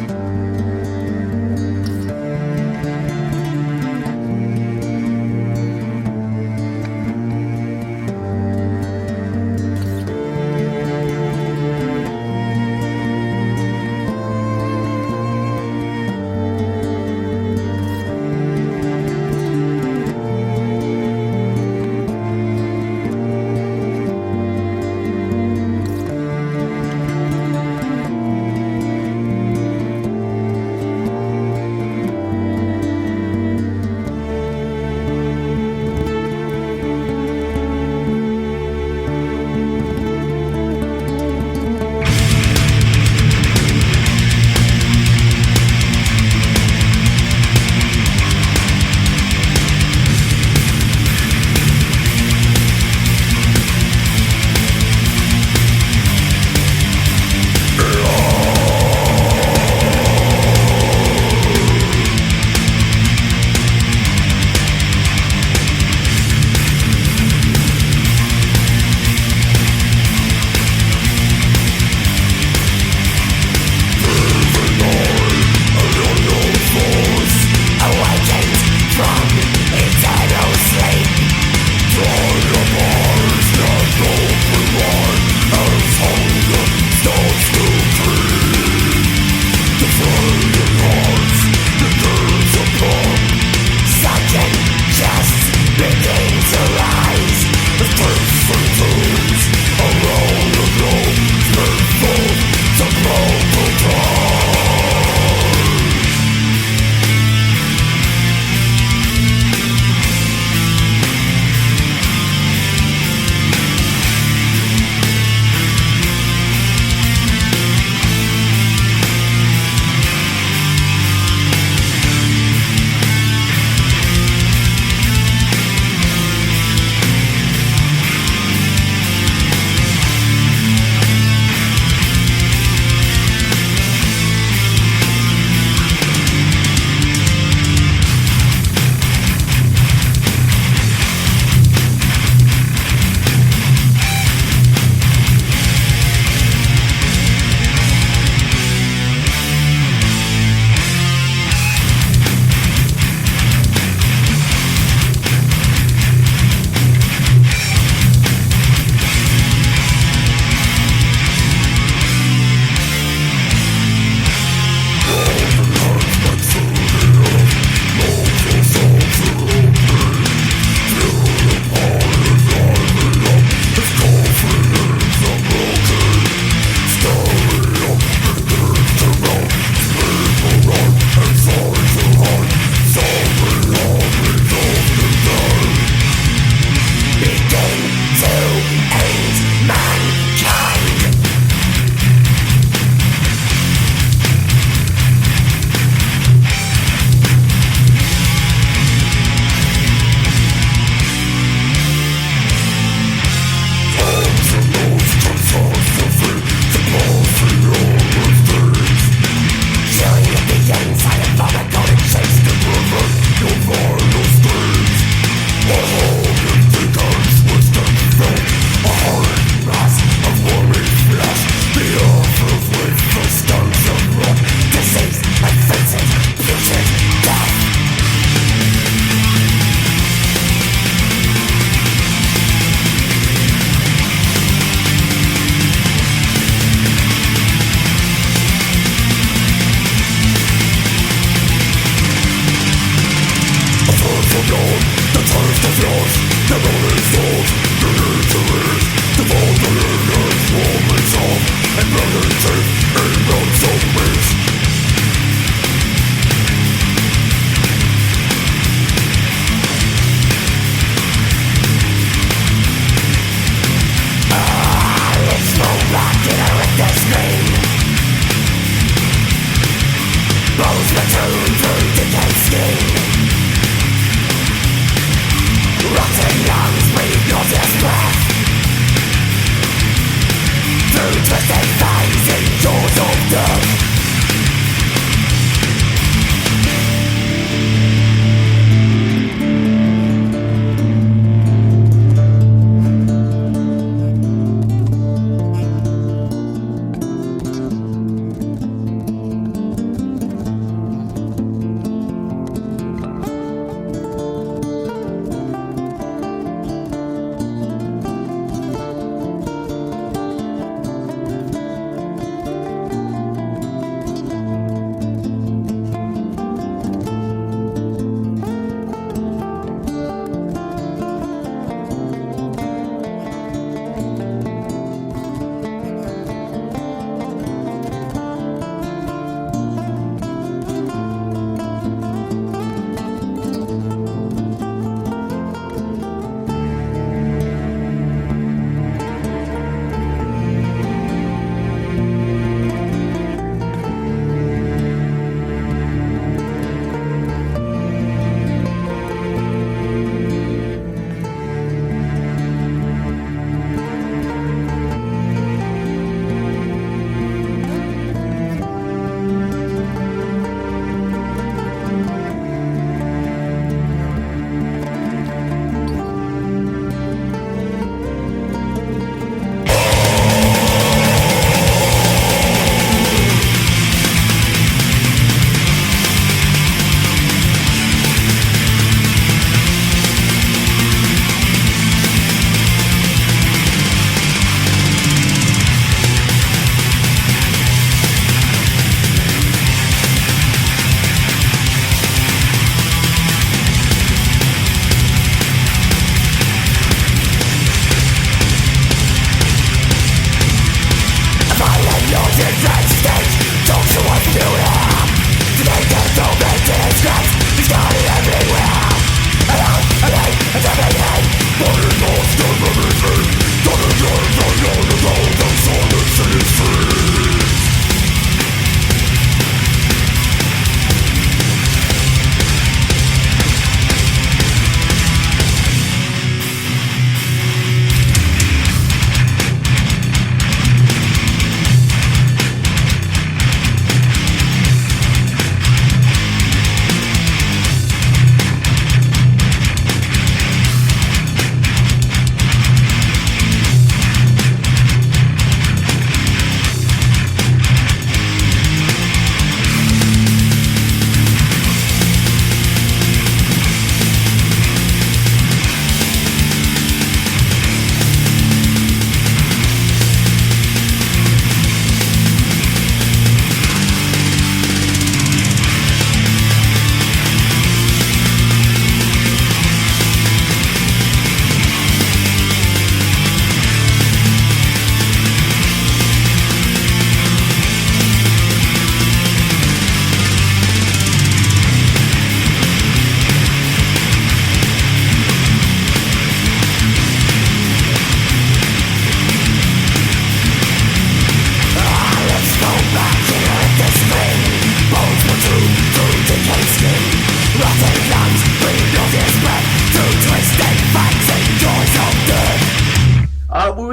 Twisted fangs and jaws of death.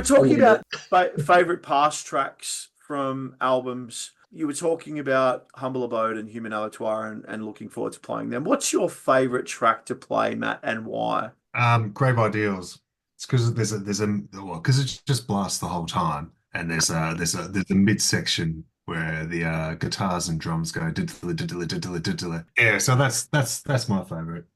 were talking about favourite past tracks from albums. You were talking about Humble Abode and Human Abattoir and looking forward to playing them. What's your favourite track to play, Matt, and why? Grave Ideals. It's because because it just blasts the whole time, and there's a midsection where the guitars and drums go diddly diddly diddly diddly. Yeah, so that's my favorite.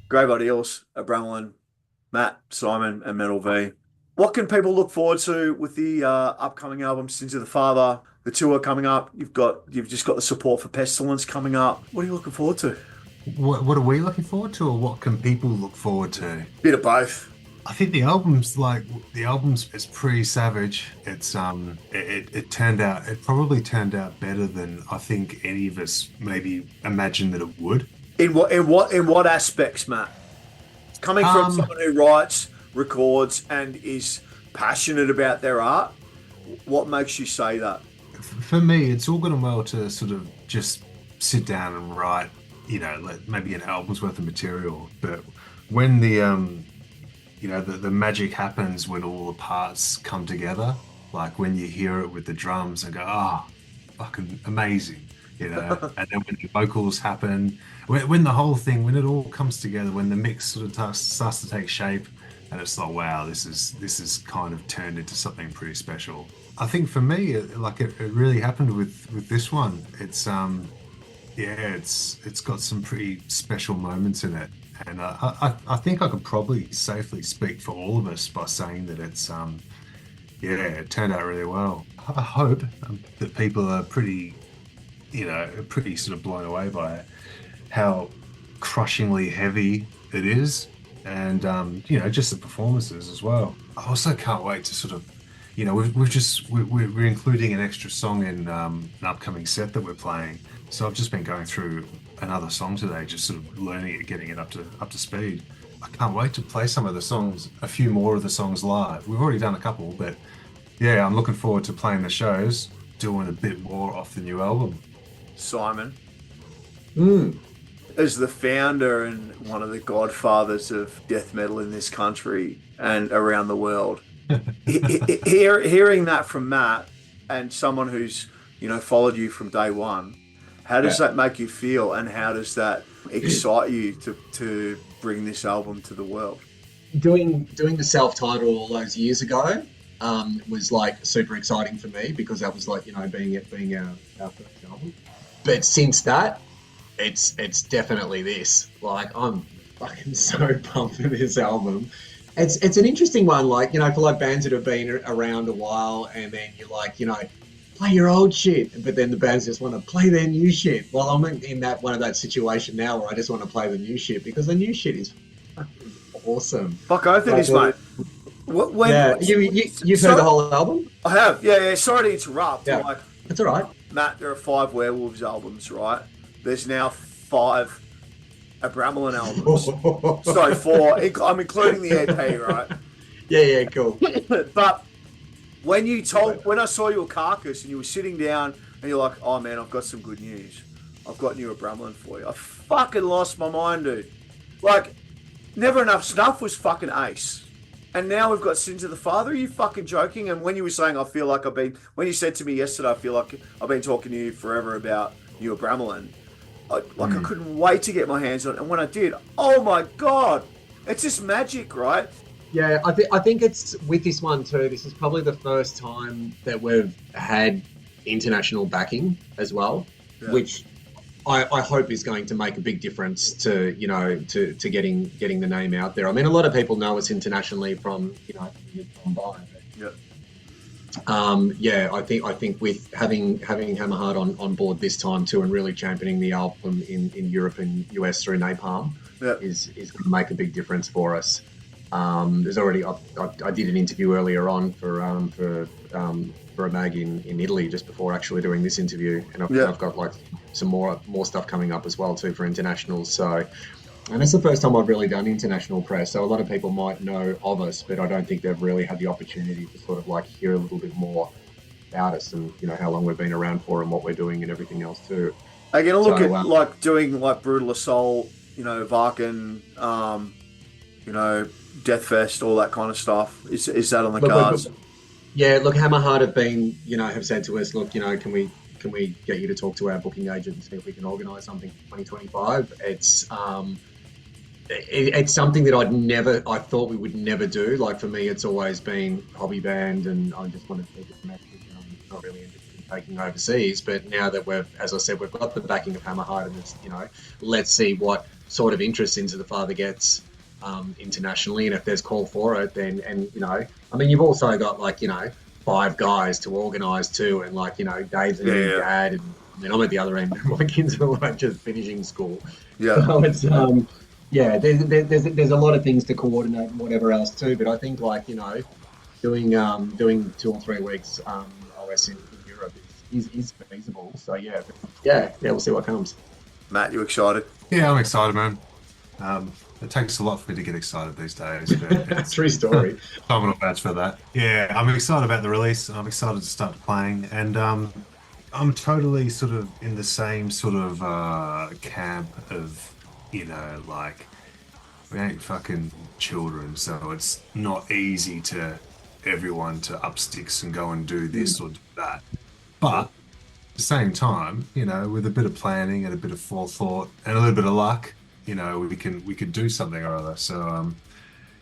Grave Ideals, Abramelin, Matt, Simon, and Metal V. What can people look forward to with the upcoming album, Sins of the Father? The tour coming up. You've just got the support for Pestilence coming up. What are you looking forward to? What are we looking forward to, or what can people look forward to? Bit of both. I think the album's it's pretty savage. It turned out it probably turned out better than I think any of us maybe imagined that it would. In what aspects, Matt? Coming from Um, someone who writes, records, and is passionate about their art, what makes you say that? for me, it's all good and well to sort of just sit down and write, maybe an album's worth of material, but when the magic happens when all the parts come together, like when you hear it with the drums and go, oh, fucking amazing, and then when the vocals happen, when the whole thing, when it all comes together, when the mix sort of starts to take shape, and it's like, wow, this is kind of turned into something pretty special. I think for me, it really happened with this one. It's got some pretty special moments in it, and I think I could probably safely speak for all of us by saying that it turned out really well. I hope that people are pretty sort of blown away by it, how crushingly heavy it is, and just the performances as well. I also can't wait to sort of, we're including an extra song in an upcoming set that we're playing. So I've just been going through another song today, just sort of learning it, getting it up to speed. I can't wait to play some of the songs, a few more of the songs live. We've already done a couple, but yeah, I'm looking forward to playing the shows, doing a bit more off the new album. Simon, Mm. as the founder and one of the godfathers of death metal in this country and around the world, hearing that from Matt and someone who's followed you from day one, how does that make you feel, and how does that excite you to bring this album to the world? Doing the self-titled all those years ago was like super exciting for me, because that was like being our first album. But since that, it's definitely this. Like, I'm fucking so pumped for this album. It's an interesting one, like, for like bands that have been around a while, and then you're like, play your old shit, but then the bands just want to play their new shit. Well, I'm in that situation now where I just want to play the new shit, because the new shit is fucking awesome. Fuck, I think it's mate. You've heard the whole album? I have. Yeah. Sorry to interrupt. Yeah, Like, that's all right. Matt, there are 5 Werewolves albums, right? There's now 5 Abramelin albums. Sorry, 4. I'm including the EP, right? Yeah, cool. But when I saw your Carcass and you were sitting down and you're like, oh man, I've got some good news. I've got new Abramelin for you. I fucking lost my mind, dude. Like, Never Enough Snuff was fucking ace. And now we've got Sins of the Father. Are you fucking joking? And when you were saying, when you said to me yesterday, I feel like I've been talking to you forever about new Abramelin. I couldn't wait to get my hands on it. And when I did, oh my God, it's just magic, right? Yeah, I think it's with this one too. This is probably the first time that we've had international backing as well, which I hope is going to make a big difference to getting the name out there. I mean, a lot of people know us internationally from years gone by. I think with having Hammerheart on board this time too, and really championing the album in Europe and US through Napalm is going to make a big difference for us. There's already I did an interview earlier on for a mag in Italy just before actually doing this interview, and I've got like some more stuff coming up as well too for internationals. So, and it's the first time I've really done international press. So a lot of people might know of us, but I don't think they've really had the opportunity to sort of like hear a little bit more about us and how long we've been around for and what we're doing and everything else too. Again, look at like doing like Brutal Assault, Varkin, Deathfest, all that kind of stuff. Is that on the cards? Look, Hammerheart have said to us, look, can we get you to talk to our booking agent and see if we can organise something for 2025? It's something that I thought we would never do. Like, for me, it's always been hobby band, and I just wanted to keep it domestic, and I'm not really interested in taking overseas. But now that as I said, we've got the backing of Hammerheart, and it's, let's see what sort of interest Into the Father gets internationally, and if there's call for it, then, I mean, you've also got 5 guys to organise too, and Dave's a new dad, and I'm at the other end. My kids are just finishing school. Yeah. So yeah, there's a lot of things to coordinate and whatever else too. But I think like doing 2 or 3 weeks OS in Europe is feasible. So yeah, we'll see what comes. Matt, you excited? Yeah, I'm excited, man. It takes a lot for me to get excited these days, but it's True story. phenomenal badge for that. Yeah, I'm excited about the release. I'm excited to start playing, and I'm totally sort of in the same sort of camp of, like we ain't fucking children, so it's not easy to everyone to up sticks and go and do this or do that. But at the same time, with a bit of planning and a bit of forethought and a little bit of luck, we could do something or other. So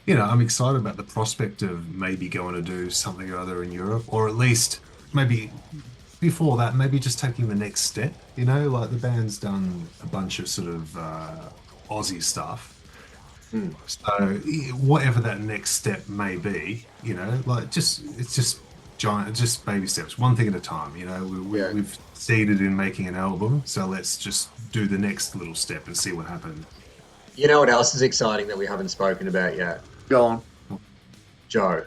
I'm excited about the prospect of maybe going to do something or other in Europe, or at least maybe before that, maybe just taking the next step. Like the band's done a bunch of sort of Aussie stuff. So whatever that next step may be, like it's just giant, just baby steps, one thing at a time. We've succeeded in making an album, so let's just do the next little step and see what happens. You know what else is exciting that we haven't spoken about yet? Go on. Joe.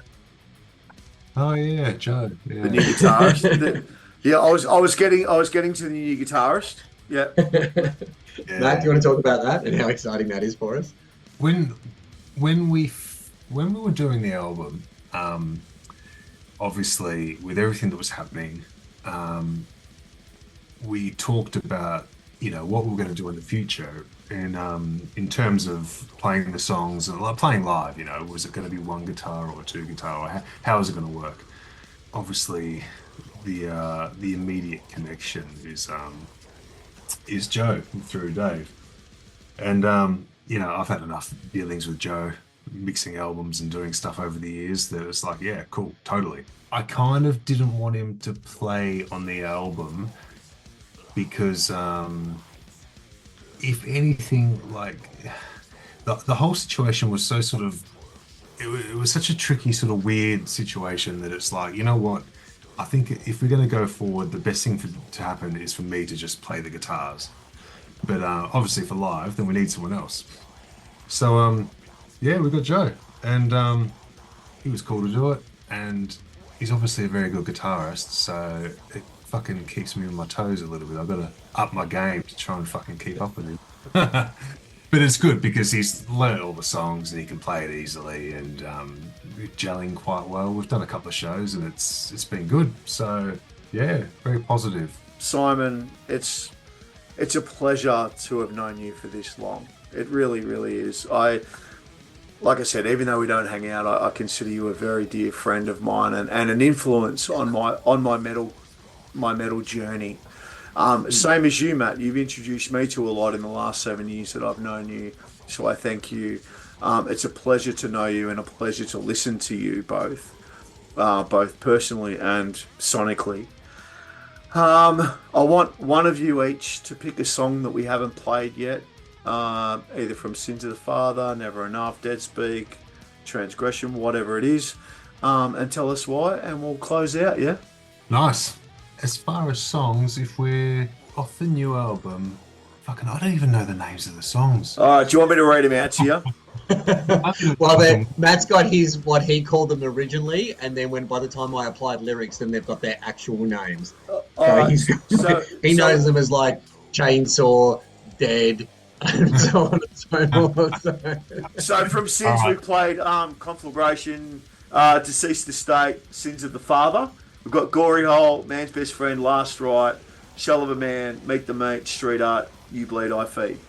Oh yeah, Joe. The Yeah. new guitarist. Yeah, I was getting to the new guitarist. Yeah. Yeah. Matt, do you want to talk about that and how exciting that is for us? When we were doing the album, obviously with everything that was happening, we talked about what we're going to do in the future, and in terms of playing the songs and like playing live. Was it going to be one guitar or two guitar, or how is it going to work? Obviously, the immediate connection is Joe through Dave, and I've had enough dealings with Joe, mixing albums and doing stuff over the years, that it's like, yeah, cool, totally. I kind of didn't want him to play on the album because, if anything, like the whole situation was so sort of, it was such a tricky sort of weird situation that it's like, you know what? I think if we're going to go forward, the best thing to happen is for me to just play the guitars. But obviously for live, then we need someone else. So, yeah, we got Joe. And he was cool to do it. And he's obviously a very good guitarist. So it fucking keeps me on my toes a little bit. I've got to up my game to try and fucking keep up with him. But it's good because he's learned all the songs and he can play it easily, and we're gelling quite well. We've done a couple of shows and it's been good. So, yeah, very positive. Simon, it's a pleasure to have known you for this long. It really, really is. Like I said, even though we don't hang out, I consider you a very dear friend of mine and an influence on my metal journey. Same as you, Matt. You've introduced me to a lot in the last 7 years that I've known you. So I thank you. It's a pleasure to know you and a pleasure to listen to you both personally and sonically. I want one of you each to pick a song that we haven't played yet, either from Sins of the Father, Never Enough, Dead Speak, Transgression, whatever it is, and tell us why, and we'll close out, yeah? Nice. As far as songs, if we're off the new album, fucking, I don't even know the names of the songs. All right, do you want me to read them out to you? Well, Matt's got his what he called them originally, and then by the time I applied lyrics, then they've got their actual names. He knows them as like Chainsaw, Dead, and so on and so forth. So from Sins, we played Conflagration, Deceased Estate, Sins of the Father. We've got Gory Hole, Man's Best Friend, Last Right, Shell of a Man, Meet the Meat, Street Art, You Bleed, I Feed.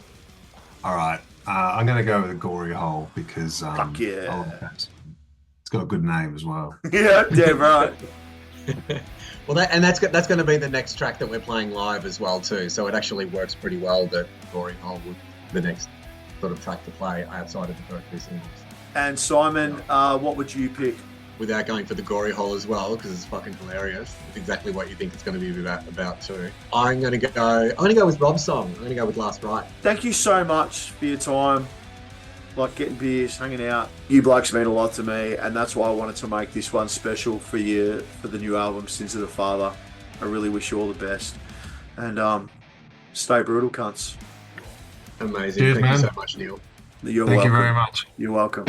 All right. I'm going to go with the Gory Hole because Fuck yeah. It's got a good name as well. Yeah, damn right. Well, that's going to be the next track that we're playing live as well too. So it actually works pretty well that Gory Hole would be the next sort of track to play outside of the first two singles. And Simon, what would you pick? Without going for the Gory Hole as well, because it's fucking hilarious. It's exactly what you think it's going to be about too. I'm going to go with Rob's song. I'm going to go with Last Right. Thank you so much for your time. Like getting beers, hanging out. You blokes mean a lot to me, and that's why I wanted to make this one special for you, for the new album, Sins of the Father. I really wish you all the best. And stay brutal, cunts. Amazing. Cheers, Thank man. you so much, Neil. You're Thank welcome. you very much. You're welcome.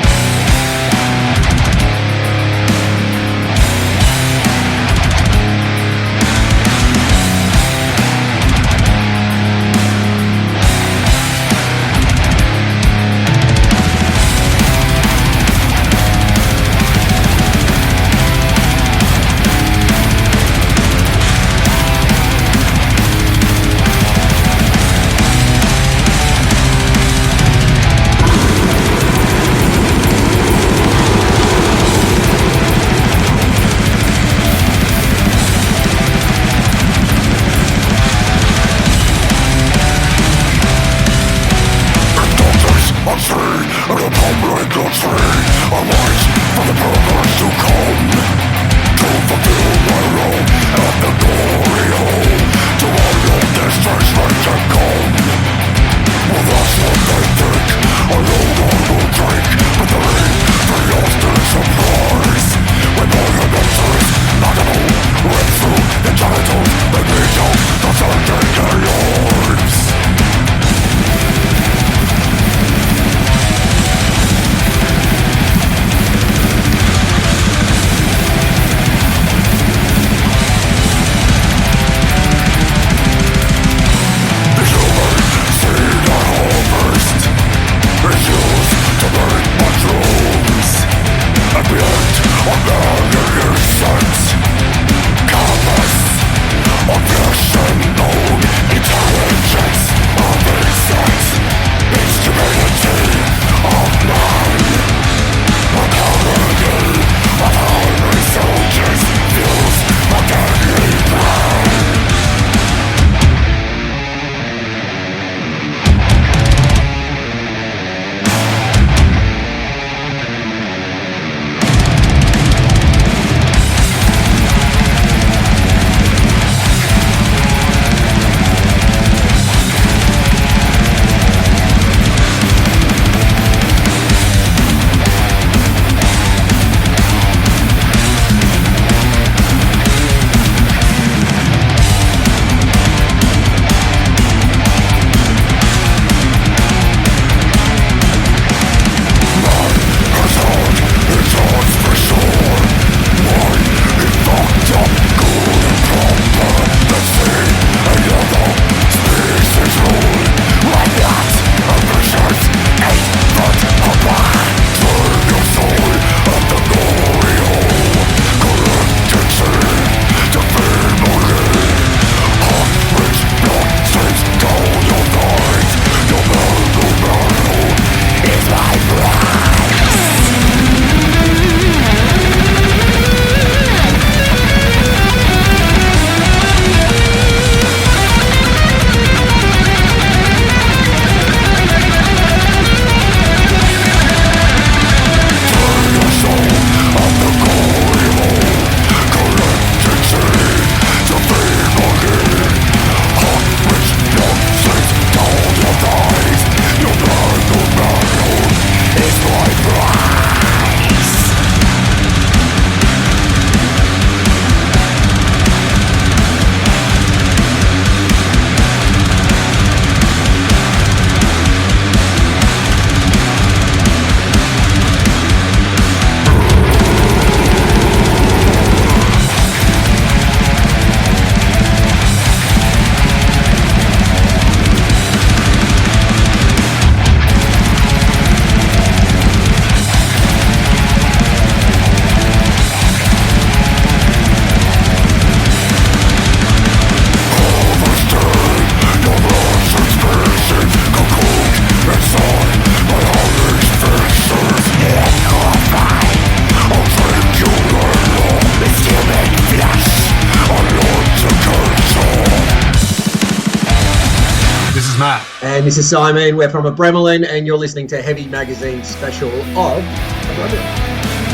And this is Simon. We're from Abramelin, and you're listening to Heavy Magazine special of Abramelin.